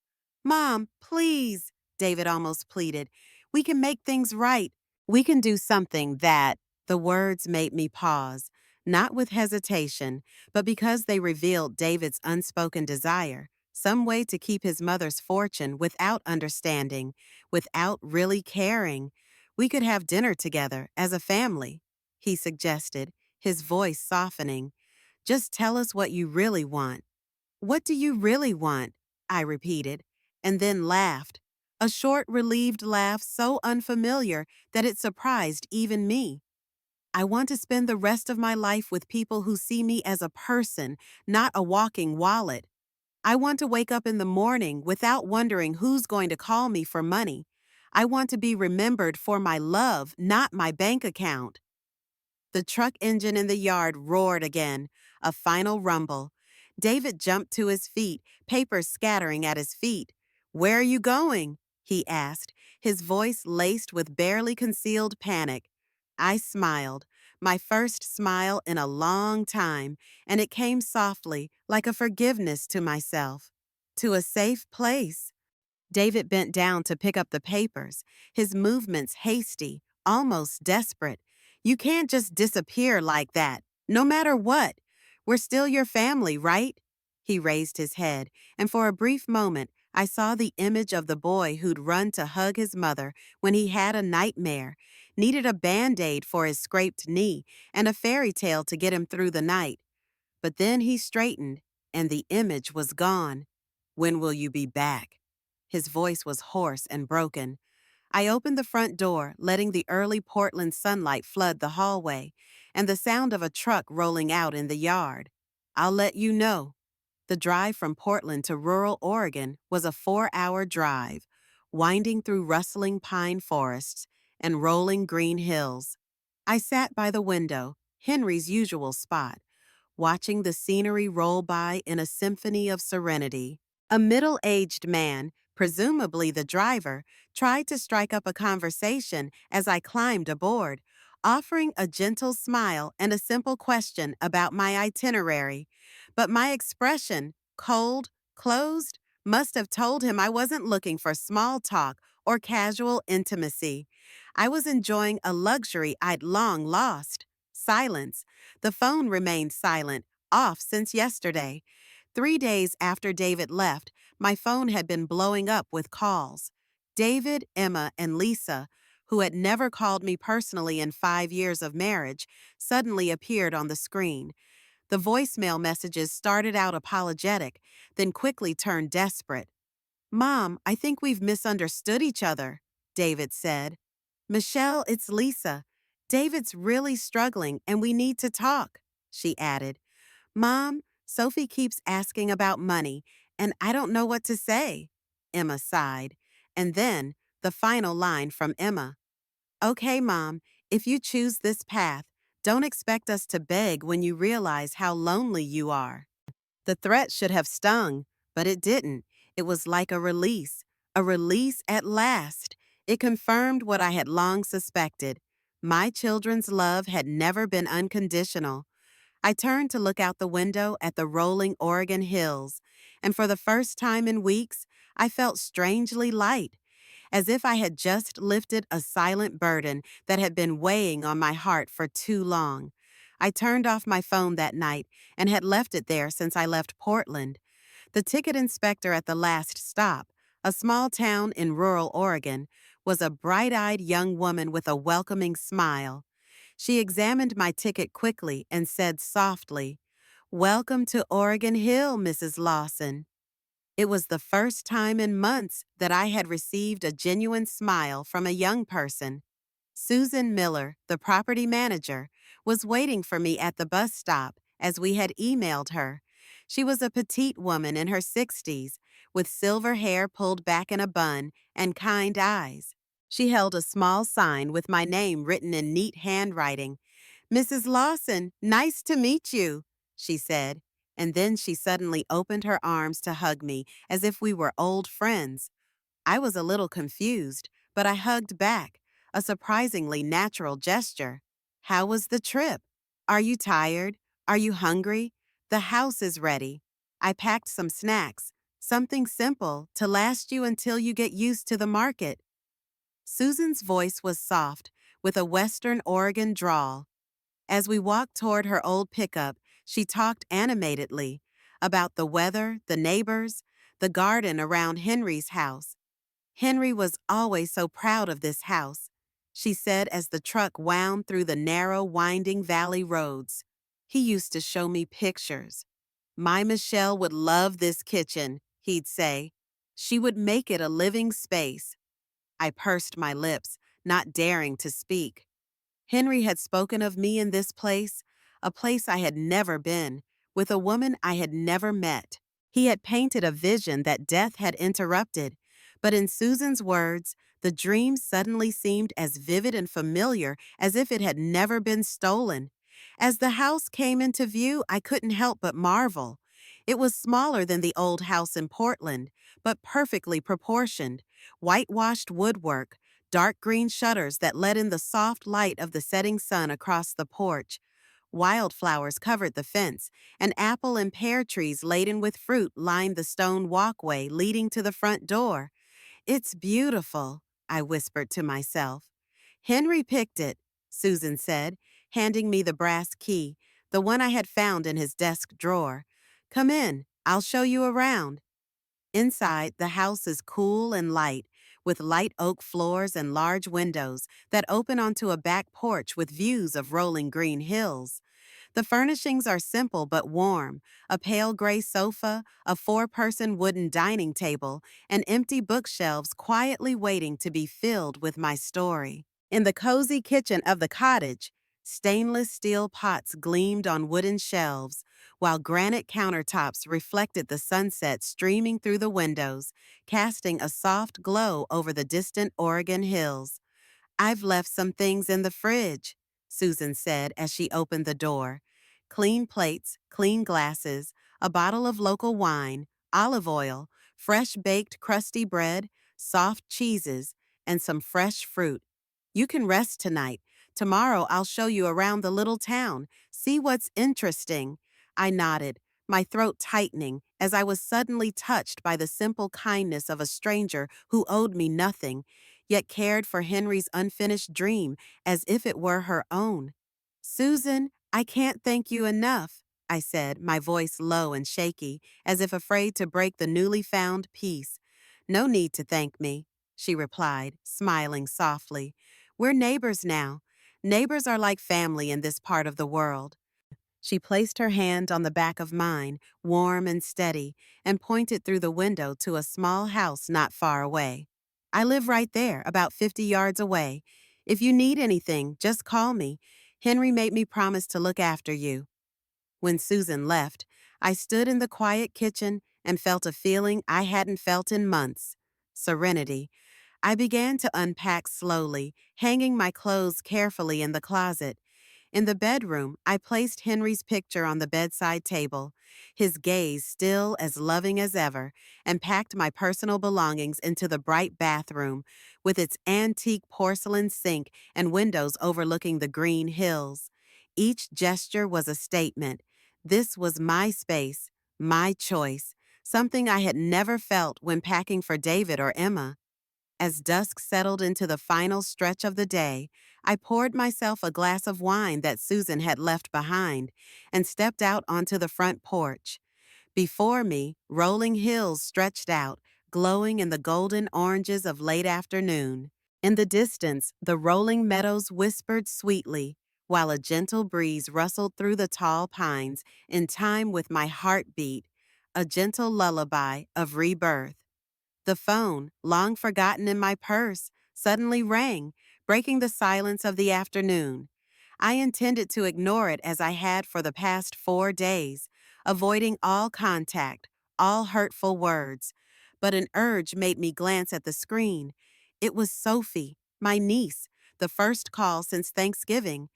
Mom, please, David almost pleaded. We can make things right. We can do something that The words made me pause, not with hesitation, but because they revealed David's unspoken desire, some way to keep his mother's fortune without understanding, without really caring. We could have dinner together as a family, he suggested, his voice softening. Just tell us what you really want. What do you really want? I repeated, and then laughed. A short, relieved laugh so unfamiliar that it surprised even me. I want to spend the rest of my life with people who see me as a person, not a walking wallet. I want to wake up in the morning without wondering who's going to call me for money. I want to be remembered for my love, not my bank account. The truck engine in the yard roared again, a final rumble. David jumped to his feet, papers scattering at his feet. "Where are you going?" he asked, his voice laced with barely concealed panic. I smiled, my first smile in a long time, and it came softly, like a forgiveness to myself. "To a safe place." David bent down to pick up the papers, his movements hasty, almost desperate. "You can't just disappear like that, no matter what. We're still your family, right?" He raised his head, and for a brief moment, I saw the image of the boy who'd run to hug his mother when he had a nightmare, needed a Band-Aid for his scraped knee, and a fairy tale to get him through the night. But then he straightened, and the image was gone. "When will you be back?" His voice was hoarse and broken. I opened the front door, letting the early Portland sunlight flood the hallway, and the sound of a truck rolling out in the yard. "I'll let you know." The drive from Portland to rural Oregon was a 4-hour drive, winding through rustling pine forests and rolling green hills. I sat by the window, Henry's usual spot, watching the scenery roll by in a symphony of serenity. A middle-aged man, presumably the driver, tried to strike up a conversation as I climbed aboard, offering a gentle smile and a simple question about my itinerary. But my expression, cold, closed, must have told him I wasn't looking for small talk or casual intimacy. I was enjoying a luxury I'd long lost: silence. The phone remained silent, off since yesterday. 3 days after David left, my phone had been blowing up with calls. David, Emma, and Lisa, who had never called me personally in 5 years of marriage, suddenly appeared on the screen. The voicemail messages started out apologetic, then quickly turned desperate. "Mom, I think we've misunderstood each other," David said. "Michelle, it's Lisa. David's really struggling and we need to talk," she added. "Mom, Sophie keeps asking about money, and I don't know what to say," Emma sighed. And then, the final line from Emma. "Okay, Mom, if you choose this path, don't expect us to beg when you realize how lonely you are." The threat should have stung, but it didn't. It was like a release at last. It confirmed what I had long suspected. My children's love had never been unconditional. I turned to look out the window at the rolling Oregon hills, and for the first time in weeks, I felt strangely light, as if I had just lifted a silent burden that had been weighing on my heart for too long. I turned off my phone that night and had left it there since I left Portland. The ticket inspector at the last stop, a small town in rural Oregon, was a bright-eyed young woman with a welcoming smile. She examined my ticket quickly and said softly, "Welcome to Oregon Hill, Mrs. Lawson." It was the first time in months that I had received a genuine smile from a young person. Susan Miller, the property manager, was waiting for me at the bus stop as we had emailed her. She was a petite woman in her 60s, with silver hair pulled back in a bun and kind eyes. She held a small sign with my name written in neat handwriting. "Mrs. Lawson, nice to meet you," she said, and then she suddenly opened her arms to hug me as if we were old friends. I was a little confused, but I hugged back, a surprisingly natural gesture. "How was the trip? Are you tired? Are you hungry? The house is ready. I packed some snacks, something simple to last you until you get used to the market." Susan's voice was soft, with a Western Oregon drawl. As we walked toward her old pickup, she talked animatedly about the weather, the neighbors, the garden around Henry's house. Henry was always so proud of this house, she said as the truck wound through the narrow, winding valley roads. He used to show me pictures. My Michelle would love this kitchen, he'd say. She would make it a living space. I pursed my lips, not daring to speak. Henry had spoken of me in this place, a place I had never been, with a woman I had never met. He had painted a vision that death had interrupted, but in Susan's words, the dream suddenly seemed as vivid and familiar as if it had never been stolen. As the house came into view, I couldn't help but marvel. It was smaller than the old house in Portland, but perfectly proportioned. Whitewashed woodwork, dark green shutters that let in the soft light of the setting sun across the porch. Wildflowers covered the fence, and apple and pear trees laden with fruit lined the stone walkway leading to the front door. "It's beautiful," I whispered to myself. "Henry picked it," Susan said, handing me the brass key, the one I had found in his desk drawer. "Come in, I'll show you around." Inside, the house is cool and light, with light oak floors and large windows that open onto a back porch with views of rolling green hills. The furnishings are simple but warm: a pale gray sofa, a four-person wooden dining table, and empty bookshelves quietly waiting to be filled with my story. In the cozy kitchen of the cottage, stainless steel pots gleamed on wooden shelves, while granite countertops reflected the sunset streaming through the windows, casting a soft glow over the distant Oregon hills. "I've left some things in the fridge," Susan said as she opened the door. Clean plates, clean glasses, a bottle of local wine, olive oil, fresh baked crusty bread, soft cheeses, and some fresh fruit. "You can rest tonight. Tomorrow I'll show you around the little town. See what's interesting." I nodded, my throat tightening as I was suddenly touched by the simple kindness of a stranger who owed me nothing, yet cared for Henry's unfinished dream as if it were her own. "Susan, I can't thank you enough," I said, my voice low and shaky, as if afraid to break the newly found peace. "No need to thank me," she replied, smiling softly. "We're neighbors now. Neighbors are like family in this part of the world." She placed her hand on the back of mine, warm and steady, and pointed through the window to a small house not far away. "I live right there, about 50 yards away. If you need anything, just call me. Henry made me promise to look after you." When Susan left, I stood in the quiet kitchen and felt a feeling I hadn't felt in months: serenity. I began to unpack slowly, hanging my clothes carefully in the closet. In the bedroom, I placed Henry's picture on the bedside table, his gaze still as loving as ever, and packed my personal belongings into the bright bathroom, with its antique porcelain sink and windows overlooking the green hills. Each gesture was a statement. This was my space, my choice, something I had never felt when packing for David or Emma. As dusk settled into the final stretch of the day, I poured myself a glass of wine that Susan had left behind and stepped out onto the front porch. Before me, rolling hills stretched out, glowing in the golden oranges of late afternoon. In the distance, the rolling meadows whispered sweetly, while a gentle breeze rustled through the tall pines in time with my heartbeat, a gentle lullaby of rebirth. The phone, long forgotten in my purse, suddenly rang, breaking the silence of the afternoon. I intended to ignore it as I had for the past 4 days, avoiding all contact, all hurtful words. But an urge made me glance at the screen. It was Sophie, my niece, the first call since Thanksgiving.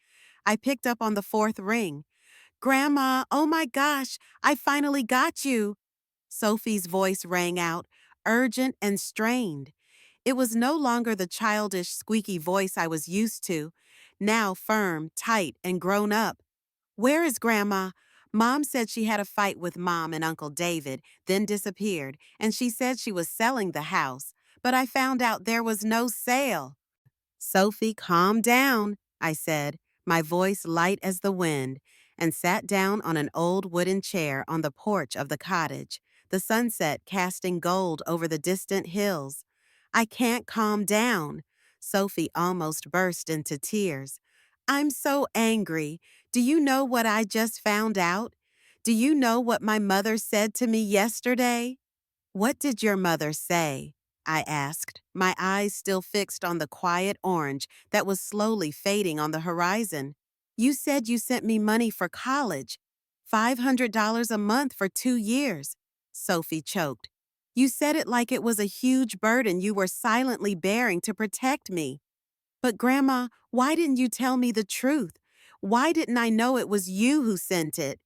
I picked up on the fourth ring. "Grandma, oh my gosh, I finally got you." Sophie's voice rang out, urgent and strained. It was no longer the childish, squeaky voice I was used to, now firm, tight, and grown up. "Where is Grandma? Mom said she had a fight with Mom and Uncle David, then disappeared, and she said she was selling the house, but I found out there was no sale." Sophie, calm down, I said, my voice light as the wind, and sat down on an old wooden chair on the porch of the cottage, the sunset casting gold over the distant hills. I can't calm down. Sophie almost burst into tears. I'm so angry. Do you know what I just found out? Do you know what my mother said to me yesterday? What did your mother say? I asked, my eyes still fixed on the quiet orange that was slowly fading on the horizon. You said you sent me money for college, $500 a month for 2 years. Sophie choked. You said it like it was a huge burden you were silently bearing to protect me. But Grandma, why didn't you tell me the truth? Why didn't I know it was you who sent it?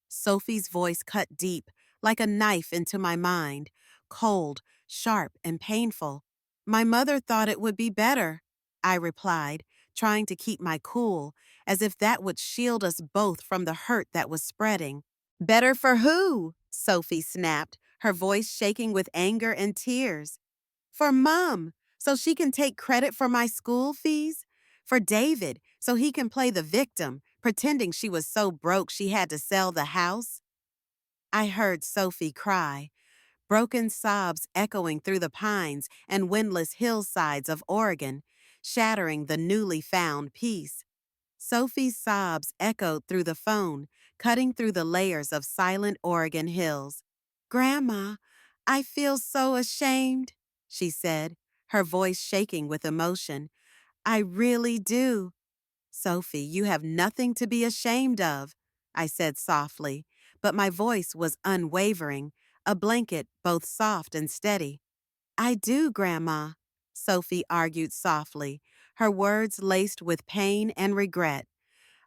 Sophie's voice cut deep, like a knife into my mind, cold, sharp, and painful. My mother thought it would be better, I replied, trying to keep my cool, as if that would shield us both from the hurt that was spreading. Better for who? Sophie snapped, her voice shaking with anger and tears. For Mom, so she can take credit for my school fees. For David, so he can play the victim, pretending she was so broke she had to sell the house. I heard Sophie cry, broken sobs echoing through the pines and windless hillsides of Oregon, shattering the newly found peace. Sophie's sobs echoed through the phone, cutting through the layers of silent Oregon hills. Grandma, I feel so ashamed, she said, her voice shaking with emotion. I really do. Sophie, you have nothing to be ashamed of, I said softly, but my voice was unwavering, a blanket both soft and steady. I do, Grandma, Sophie argued softly, her words laced with pain and regret.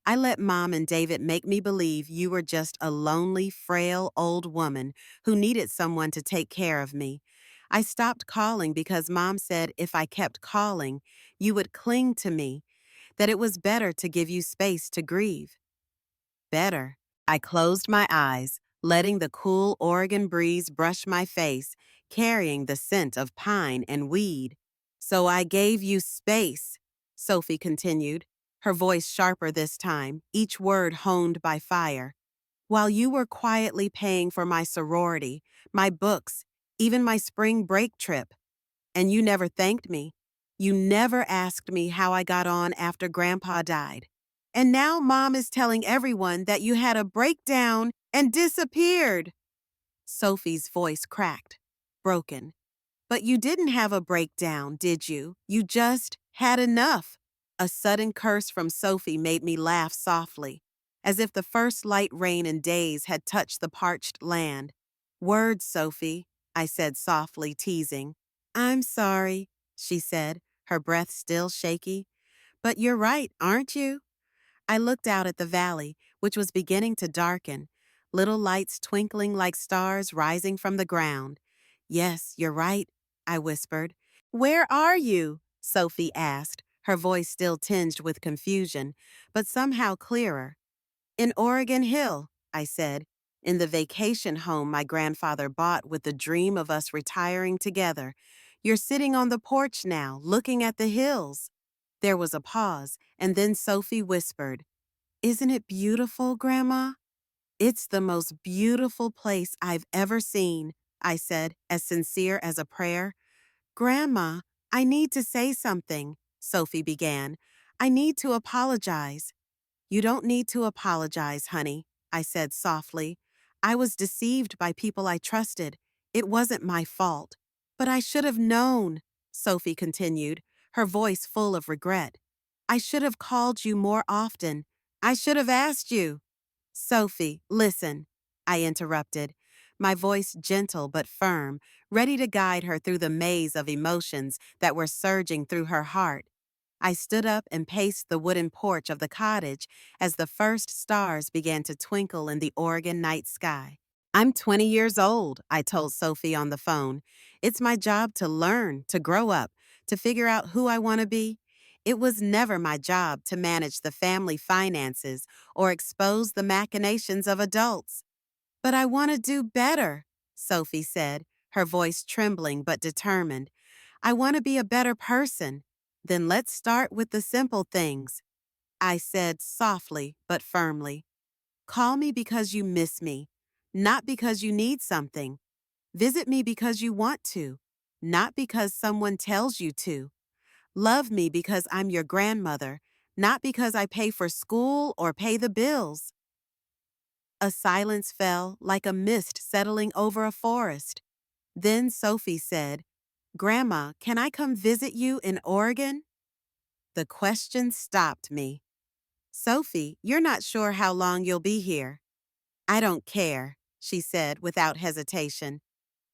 I let Mom and David make me believe you were just a lonely, frail old woman who needed someone to take care of me. I stopped calling because Mom said if I kept calling, you would cling to me, that it was better to give you space to grieve. Better. I closed my eyes, letting the cool Oregon breeze brush my face, carrying the scent of pine and weed. So I gave you space, Sophie continued, her voice sharper this time, each word honed by fire. While you were quietly paying for my sorority, my books, even my spring break trip. And you never thanked me. You never asked me how I got on after Grandpa died. And now Mom is telling everyone that you had a breakdown and disappeared. Sophie's voice cracked, broken. But you didn't have a breakdown, did you? You just had enough. A sudden curse from Sophie made me laugh softly, as if the first light rain in days had touched the parched land. Words, Sophie, I said softly, teasing. I'm sorry, she said, her breath still shaky. But you're right, aren't you? I looked out at the valley, which was beginning to darken, little lights twinkling like stars rising from the ground. Yes, you're right, I whispered. Where are you? Sophie asked, her voice still tinged with confusion, but somehow clearer. In Oregon Hill, I said, in the vacation home my grandfather bought with the dream of us retiring together. You're sitting on the porch now, looking at the hills. There was a pause, and then Sophie whispered, Isn't it beautiful, Grandma? It's the most beautiful place I've ever seen, I said, as sincere as a prayer. Grandma, I need to say something, Sophie began. I need to apologize. You don't need to apologize, honey, I said softly. I was deceived by people I trusted. It wasn't my fault. But I should have known, Sophie continued, her voice full of regret. I should have called you more often. I should have asked you. Sophie, listen, I interrupted, my voice gentle but firm, ready to guide her through the maze of emotions that were surging through her heart. I stood up and paced the wooden porch of the cottage as the first stars began to twinkle in the Oregon night sky. I'm 20 years old, I told Sophie on the phone. It's my job to learn, to grow up, to figure out who I want to be. It was never my job to manage the family finances or expose the machinations of adults. But I want to do better, Sophie said, her voice trembling but determined. I want to be a better person. Then let's start with the simple things, I said softly but firmly. Call me because you miss me, not because you need something. Visit me because you want to, not because someone tells you to. Love me because I'm your grandmother, not because I pay for school or pay the bills. A silence fell like a mist settling over a forest. Then Sophie said, Grandma, can I come visit you in Oregon? The question stopped me. Sophie, you're not sure how long you'll be here. I don't care, she said without hesitation.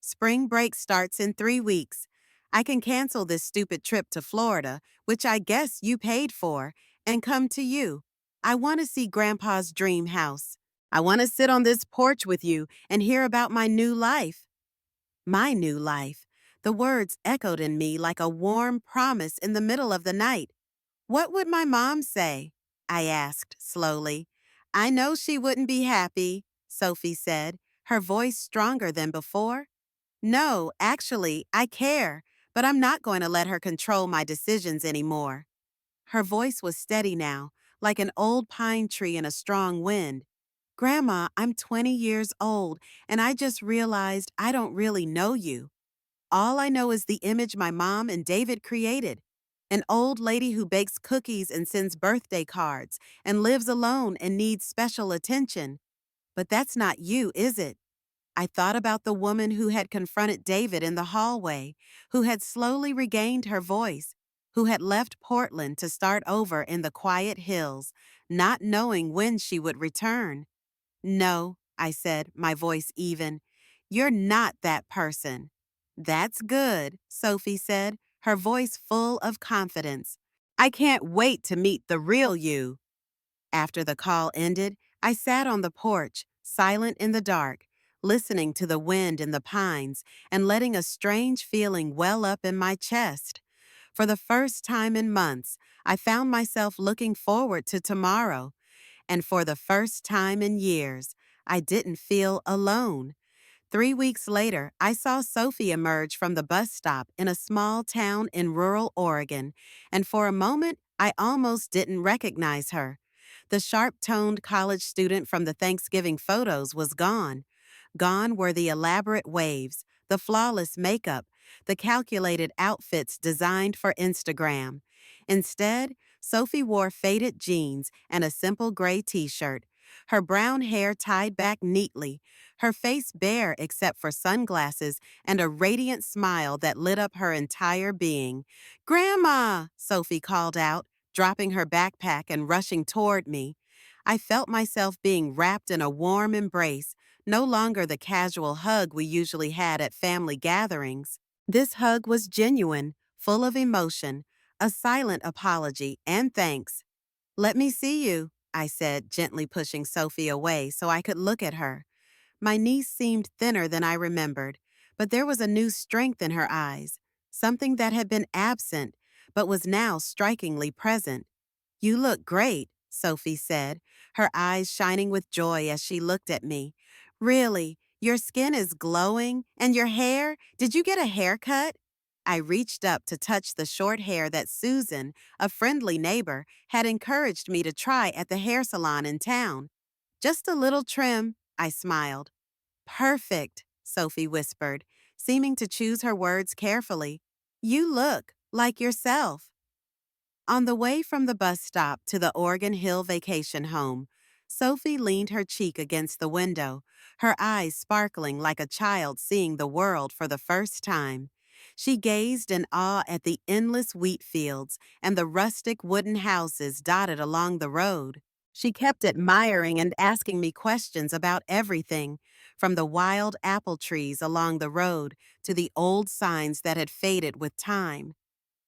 Spring break starts in 3 weeks. I can cancel this stupid trip to Florida, which I guess you paid for, and come to you. I want to see Grandpa's dream house. I want to sit on this porch with you and hear about my new life. My new life. The words echoed in me like a warm promise in the middle of the night. What would my mom say? I asked slowly. I know she wouldn't be happy, Sophie said, her voice stronger than before. No, actually, I care, but I'm not going to let her control my decisions anymore. Her voice was steady now, like an old pine tree in a strong wind. Grandma, I'm 20 years old, and I just realized I don't really know you. All I know is the image my mom and David created. An old lady who bakes cookies and sends birthday cards and lives alone and needs special attention. But that's not you, is it? I thought about the woman who had confronted David in the hallway, who had slowly regained her voice, who had left Portland to start over in the quiet hills, not knowing when she would return. No, I said, my voice even. You're not that person. That's good, Sophie said, her voice full of confidence. I can't wait to meet the real you. After the call ended, I sat on the porch, silent in the dark, listening to the wind in the pines and letting a strange feeling well up in my chest. For the first time in months, I found myself looking forward to tomorrow. And for the first time in years, I didn't feel alone. 3 weeks later, I saw Sophie emerge from the bus stop in a small town in rural Oregon, and for a moment, I almost didn't recognize her. The sharp-toned college student from the Thanksgiving photos was gone. Gone were the elaborate waves, the flawless makeup, the calculated outfits designed for Instagram. Instead, Sophie wore faded jeans and a simple gray t-shirt, her brown hair tied back neatly, her face bare except for sunglasses and a radiant smile that lit up her entire being. "Grandma!" Sophie called out, dropping her backpack and rushing toward me. I felt myself being wrapped in a warm embrace, no longer the casual hug we usually had at family gatherings. This hug was genuine, full of emotion, a silent apology and thanks. "Let me see you," I said, gently pushing Sophie away so I could look at her. My niece seemed thinner than I remembered, but there was a new strength in her eyes, something that had been absent but was now strikingly present. "You look great," Sophie said, her eyes shining with joy as she looked at me. "Really, your skin is glowing, and your hair, did you get a haircut?" I reached up to touch the short hair that Susan, a friendly neighbor, had encouraged me to try at the hair salon in town. "Just a little trim," I smiled. "Perfect," Sophie whispered, seeming to choose her words carefully. "You look like yourself." On the way from the bus stop to the Oregon Hill vacation home, Sophie leaned her cheek against the window, her eyes sparkling like a child seeing the world for the first time. She gazed in awe at the endless wheat fields and the rustic wooden houses dotted along the road. She kept admiring and asking me questions about everything, from the wild apple trees along the road to the old signs that had faded with time.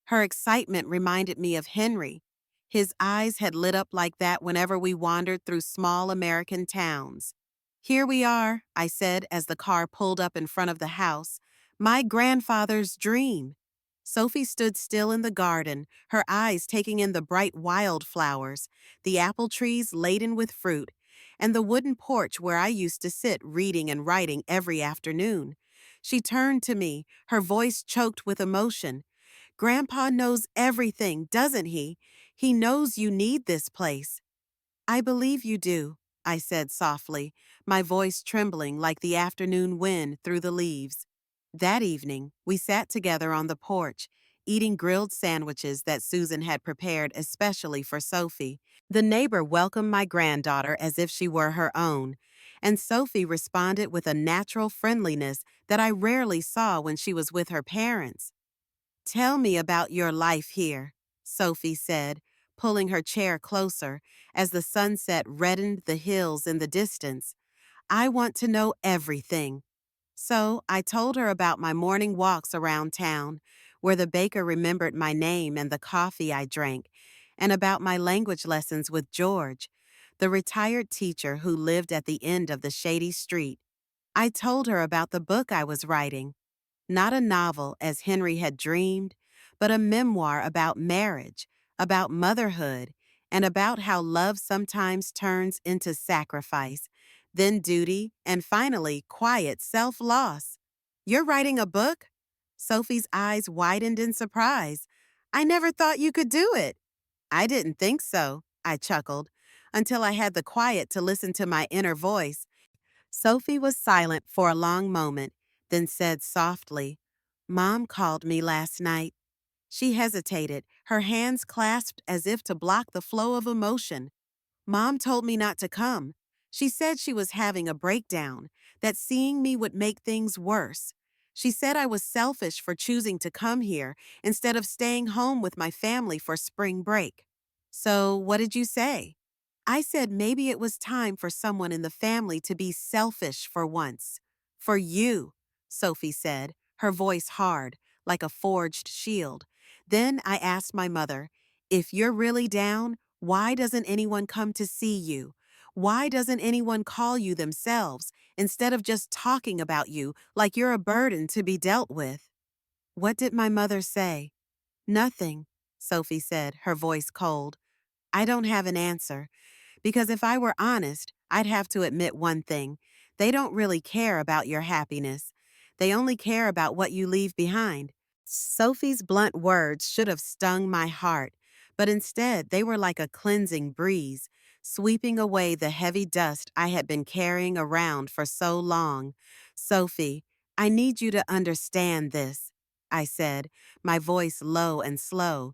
Her excitement reminded me of Henry. His eyes had lit up like that whenever we wandered through small American towns. "Here we are," I said as the car pulled up in front of the house. "My grandfather's dream." Sophie stood still in the garden, her eyes taking in the bright wildflowers, the apple trees laden with fruit, and the wooden porch where I used to sit reading and writing every afternoon. She turned to me, her voice choked with emotion. Grandpa knows everything, doesn't he? He knows you need this place. I believe you do, I said softly, my voice trembling like the afternoon wind through the leaves. That evening, we sat together on the porch, eating grilled sandwiches that Susan had prepared especially for Sophie. The neighbor welcomed my granddaughter as if she were her own, and Sophie responded with a natural friendliness that I rarely saw when she was with her parents. Tell me about your life here, Sophie said, pulling her chair closer as the sunset reddened the hills in the distance. I want to know everything. So I told her about my morning walks around town, where the baker remembered my name and the coffee I drank, and about my language lessons with George, the retired teacher who lived at the end of the shady street. I told her about the book I was writing, not a novel as Henry had dreamed, but a memoir about marriage, about motherhood, and about how love sometimes turns into sacrifice, then duty, and finally quiet self-loss. You're writing a book? Sophie's eyes widened in surprise. I never thought you could do it. I didn't think so, I chuckled, until I had the quiet to listen to my inner voice. Sophie was silent for a long moment, then said softly, Mom called me last night. She hesitated, her hands clasped as if to block the flow of emotion. Mom told me not to come. She said she was having a breakdown, that seeing me would make things worse. She said I was selfish for choosing to come here instead of staying home with my family for spring break. So, what did you say? I said maybe it was time for someone in the family to be selfish for once. For you, Sophie said, her voice hard, like a forged shield. Then I asked my mother, if you're really down, why doesn't anyone come to see you? Why doesn't anyone call you themselves instead of just talking about you like you're a burden to be dealt with? What did my mother say? Nothing, Sophie said, her voice cold. I don't have an answer. Because if I were honest, I'd have to admit one thing. They don't really care about your happiness. They only care about what you leave behind. Sophie's blunt words should have stung my heart, but instead they were like a cleansing breeze, sweeping away the heavy dust I had been carrying around for so long. Sophie, I need you to understand this, I said, my voice low and slow.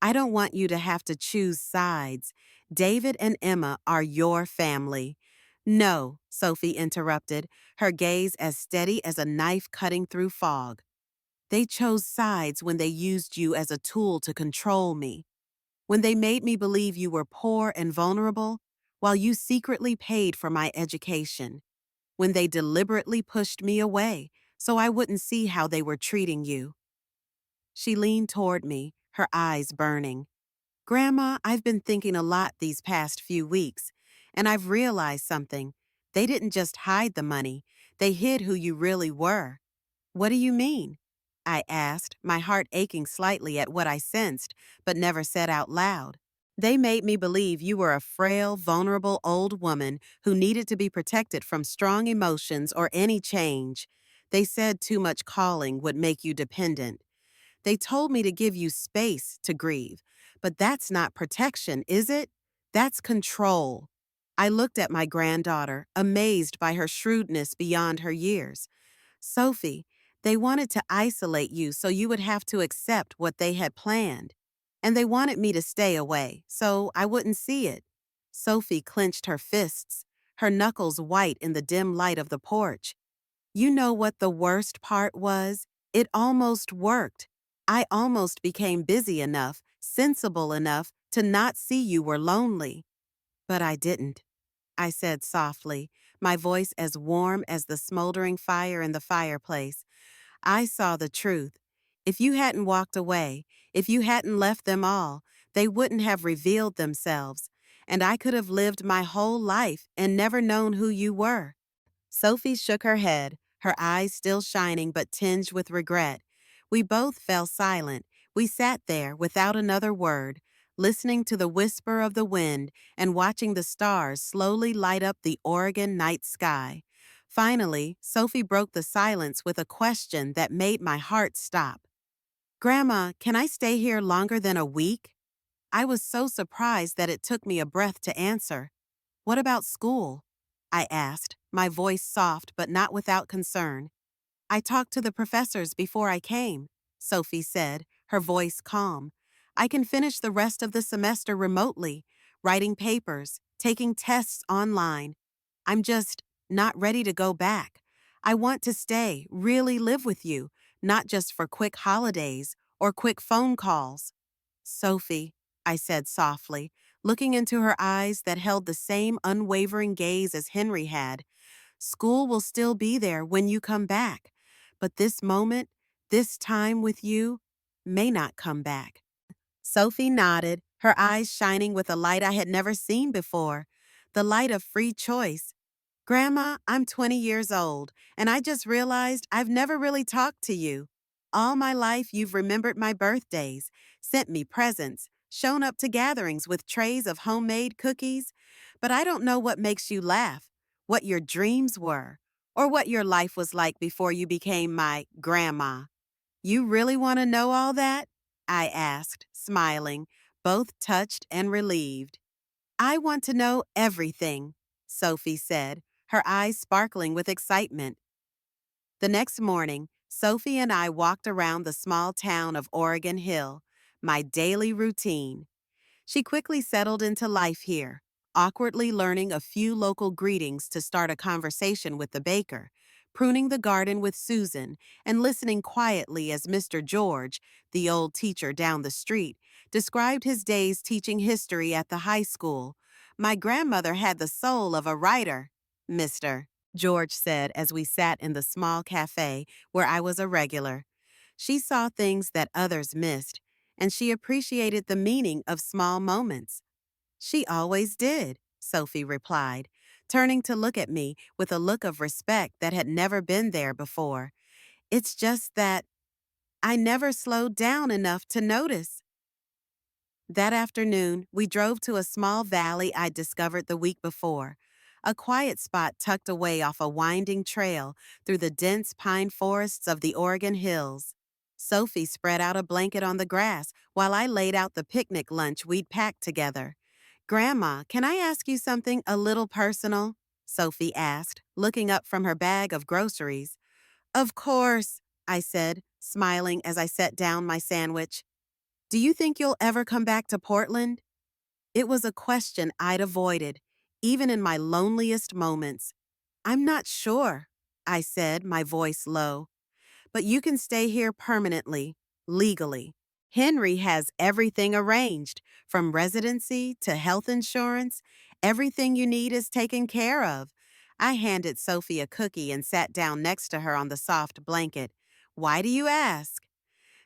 I don't want you to have to choose sides. David and Emma are your family. No, Sophie interrupted, her gaze as steady as a knife cutting through fog. They chose sides when they used you as a tool to control me, when they made me believe you were poor and vulnerable, while you secretly paid for my education, when they deliberately pushed me away so I wouldn't see how they were treating you. She leaned toward me, her eyes burning. Grandma, I've been thinking a lot these past few weeks, and I've realized something. They didn't just hide the money, they hid who you really were. What do you mean? I asked, my heart aching slightly at what I sensed, but never said out loud. They made me believe you were a frail, vulnerable old woman who needed to be protected from strong emotions or any change. They said too much calling would make you dependent. They told me to give you space to grieve, but that's not protection, is it? That's control. I looked at my granddaughter, amazed by her shrewdness beyond her years. Sophie, they wanted to isolate you so you would have to accept what they had planned. And they wanted me to stay away, so I wouldn't see it. Sophie clenched her fists, her knuckles white in the dim light of the porch. You know what the worst part was? It almost worked. I almost became busy enough, sensible enough to not see you were lonely. But I didn't, I said softly, my voice as warm as the smoldering fire in the fireplace. I saw the truth. If you hadn't walked away, if you hadn't left them all, they wouldn't have revealed themselves, and I could have lived my whole life and never known who you were. Sophie shook her head, her eyes still shining but tinged with regret. We both fell silent. We sat there without another word, listening to the whisper of the wind and watching the stars slowly light up the Oregon night sky. Finally, Sophie broke the silence with a question that made my heart stop. Grandma, can I stay here longer than a week? I was so surprised that it took me a breath to answer. What about school? I asked, my voice soft but not without concern. I talked to the professors before I came, Sophie said, her voice calm. I can finish the rest of the semester remotely, writing papers, taking tests online. I'm just not ready to go back. I want to stay, really live with you, not just for quick holidays or quick phone calls. Sophie, I said softly, looking into her eyes that held the same unwavering gaze as Henry had. School will still be there when you come back, but this moment, this time with you, may not come back. Sophie nodded, her eyes shining with a light I had never seen before, the light of free choice. Grandma, I'm 20 years old, and I just realized I've never really talked to you. All my life, you've remembered my birthdays, sent me presents, shown up to gatherings with trays of homemade cookies, but I don't know what makes you laugh, what your dreams were, or what your life was like before you became my grandma. You really want to know all that? I asked, smiling, both touched and relieved. I want to know everything, Sophie said, her eyes sparkling with excitement. The next morning, Sophie and I walked around the small town of Oregon Hill, my daily routine. She quickly settled into life here, awkwardly learning a few local greetings to start a conversation with the baker, pruning the garden with Susan, and listening quietly as Mr. George, the old teacher down the street, described his days teaching history at the high school. My grandmother had the soul of a writer, Mr. George said as we sat in the small cafe where I was a regular. She saw things that others missed, and she appreciated the meaning of small moments. She always did, Sophie replied, turning to look at me with a look of respect that had never been there before. It's just that I never slowed down enough to notice. That afternoon, we drove to a small valley I'd discovered the week before, a quiet spot tucked away off a winding trail through the dense pine forests of the Oregon hills. Sophie spread out a blanket on the grass while I laid out the picnic lunch we'd packed together. Grandma, can I ask you something a little personal? Sophie asked, looking up from her bag of groceries. Of course, I said, smiling as I set down my sandwich. Do you think you'll ever come back to Portland? It was a question I'd avoided, even in my loneliest moments. I'm not sure, I said, my voice low. But you can stay here permanently, legally. Henry has everything arranged, from residency to health insurance. Everything you need is taken care of. I handed Sophie a cookie and sat down next to her on the soft blanket. Why do you ask?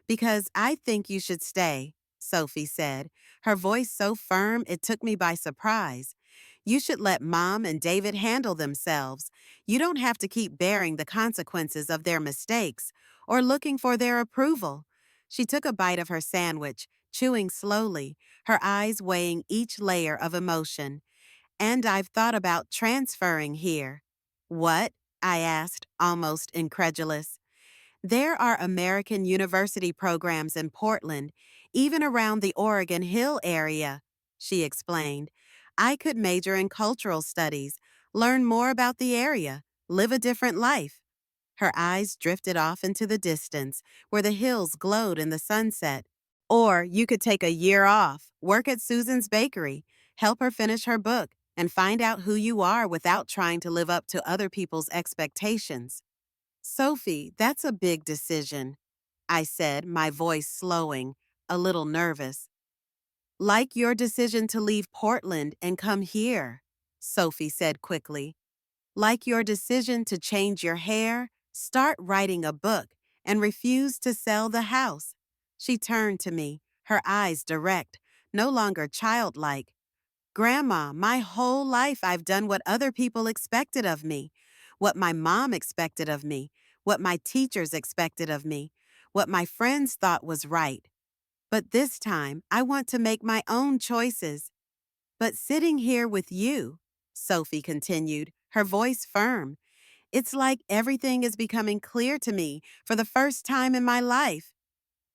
Because I think you should stay, Sophie said, her voice so firm it took me by surprise. You should let Mom and David handle themselves. You don't have to keep bearing the consequences of their mistakes or looking for their approval. She took a bite of her sandwich, chewing slowly, her eyes weighing each layer of emotion. And I've thought about transferring here. What? I asked, almost incredulous. There are American university programs in Portland, even around the Oregon Hill area, she explained. I could major in cultural studies, learn more about the area, live a different life. Her eyes drifted off into the distance, where the hills glowed in the sunset. Or you could take a year off, work at Susan's bakery, help her finish her book, and find out who you are without trying to live up to other people's expectations. Sophie, that's a big decision, I said, my voice slowing, a little nervous. Like your decision to leave Portland and come here, Sophie said quickly. Like your decision to change your hair, start writing a book, and refuse to sell the house. She turned to me, her eyes direct, no longer childlike. Grandma, my whole life I've done what other people expected of me, what my mom expected of me, what my teachers expected of me, what my friends thought was right. But this time, I want to make my own choices. But sitting here with you, Sophie continued, her voice firm, it's like everything is becoming clear to me for the first time in my life.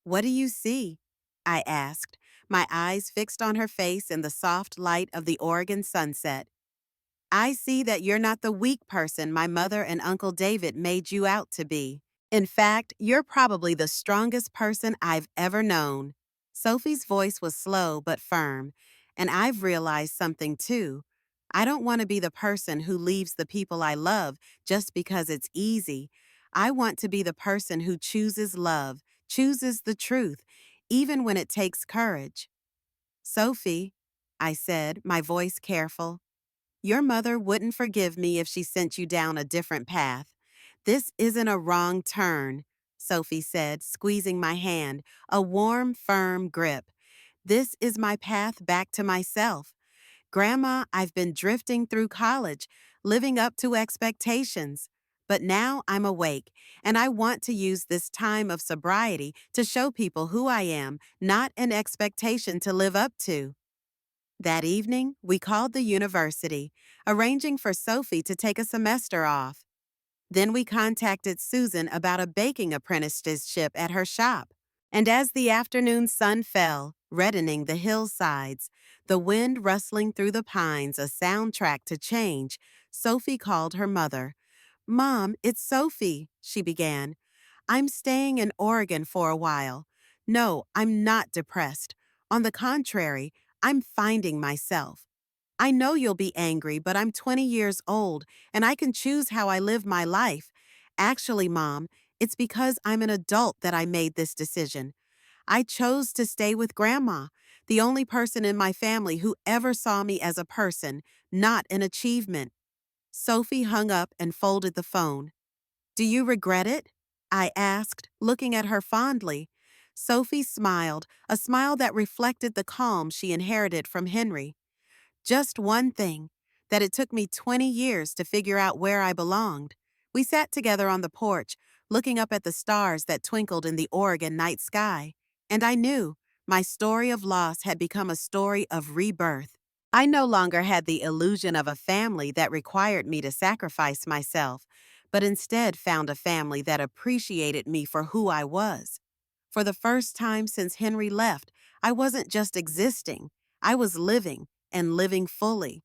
What do you see? I asked, my eyes fixed on her face in the soft light of the Oregon sunset. I see that you're not the weak person my mother and Uncle David made you out to be. In fact, you're probably the strongest person I've ever known. Sophie's voice was slow but firm, and I've realized something too. I don't want to be the person who leaves the people I love just because it's easy. I want to be the person who chooses love, chooses the truth, even when it takes courage. Sophie, I said, my voice careful. Your mother wouldn't forgive me if she sent you down a different path. This isn't a wrong turn, Sophie said, squeezing my hand, a warm, firm grip. This is my path back to myself. Grandma, I've been drifting through college, living up to expectations. But now I'm awake, and I want to use this time of sobriety to show people who I am, not an expectation to live up to. That evening, we called the university, arranging for Sophie to take a semester off. Then we contacted Susan about a baking apprenticeship at her shop. And as the afternoon sun fell, reddening the hillsides, the wind rustling through the pines a soundtrack to change, Sophie called her mother. "Mom, it's Sophie," she began. "I'm staying in Oregon for a while. No, I'm not depressed. On the contrary, I'm finding myself. I know you'll be angry, but I'm 20 years old, and I can choose how I live my life. Actually, Mom, it's because I'm an adult that I made this decision. I chose to stay with Grandma, the only person in my family who ever saw me as a person, not an achievement." Sophie hung up and folded the phone. "Do you regret it?" I asked, looking at her fondly. Sophie smiled, a smile that reflected the calm she inherited from Henry. "Just one thing, that it took me 20 years to figure out where I belonged." We sat together on the porch, looking up at the stars that twinkled in the Oregon night sky. And I knew my story of loss had become a story of rebirth. I no longer had the illusion of a family that required me to sacrifice myself, but instead found a family that appreciated me for who I was. For the first time since Henry left, I wasn't just existing, I was living, and living fully.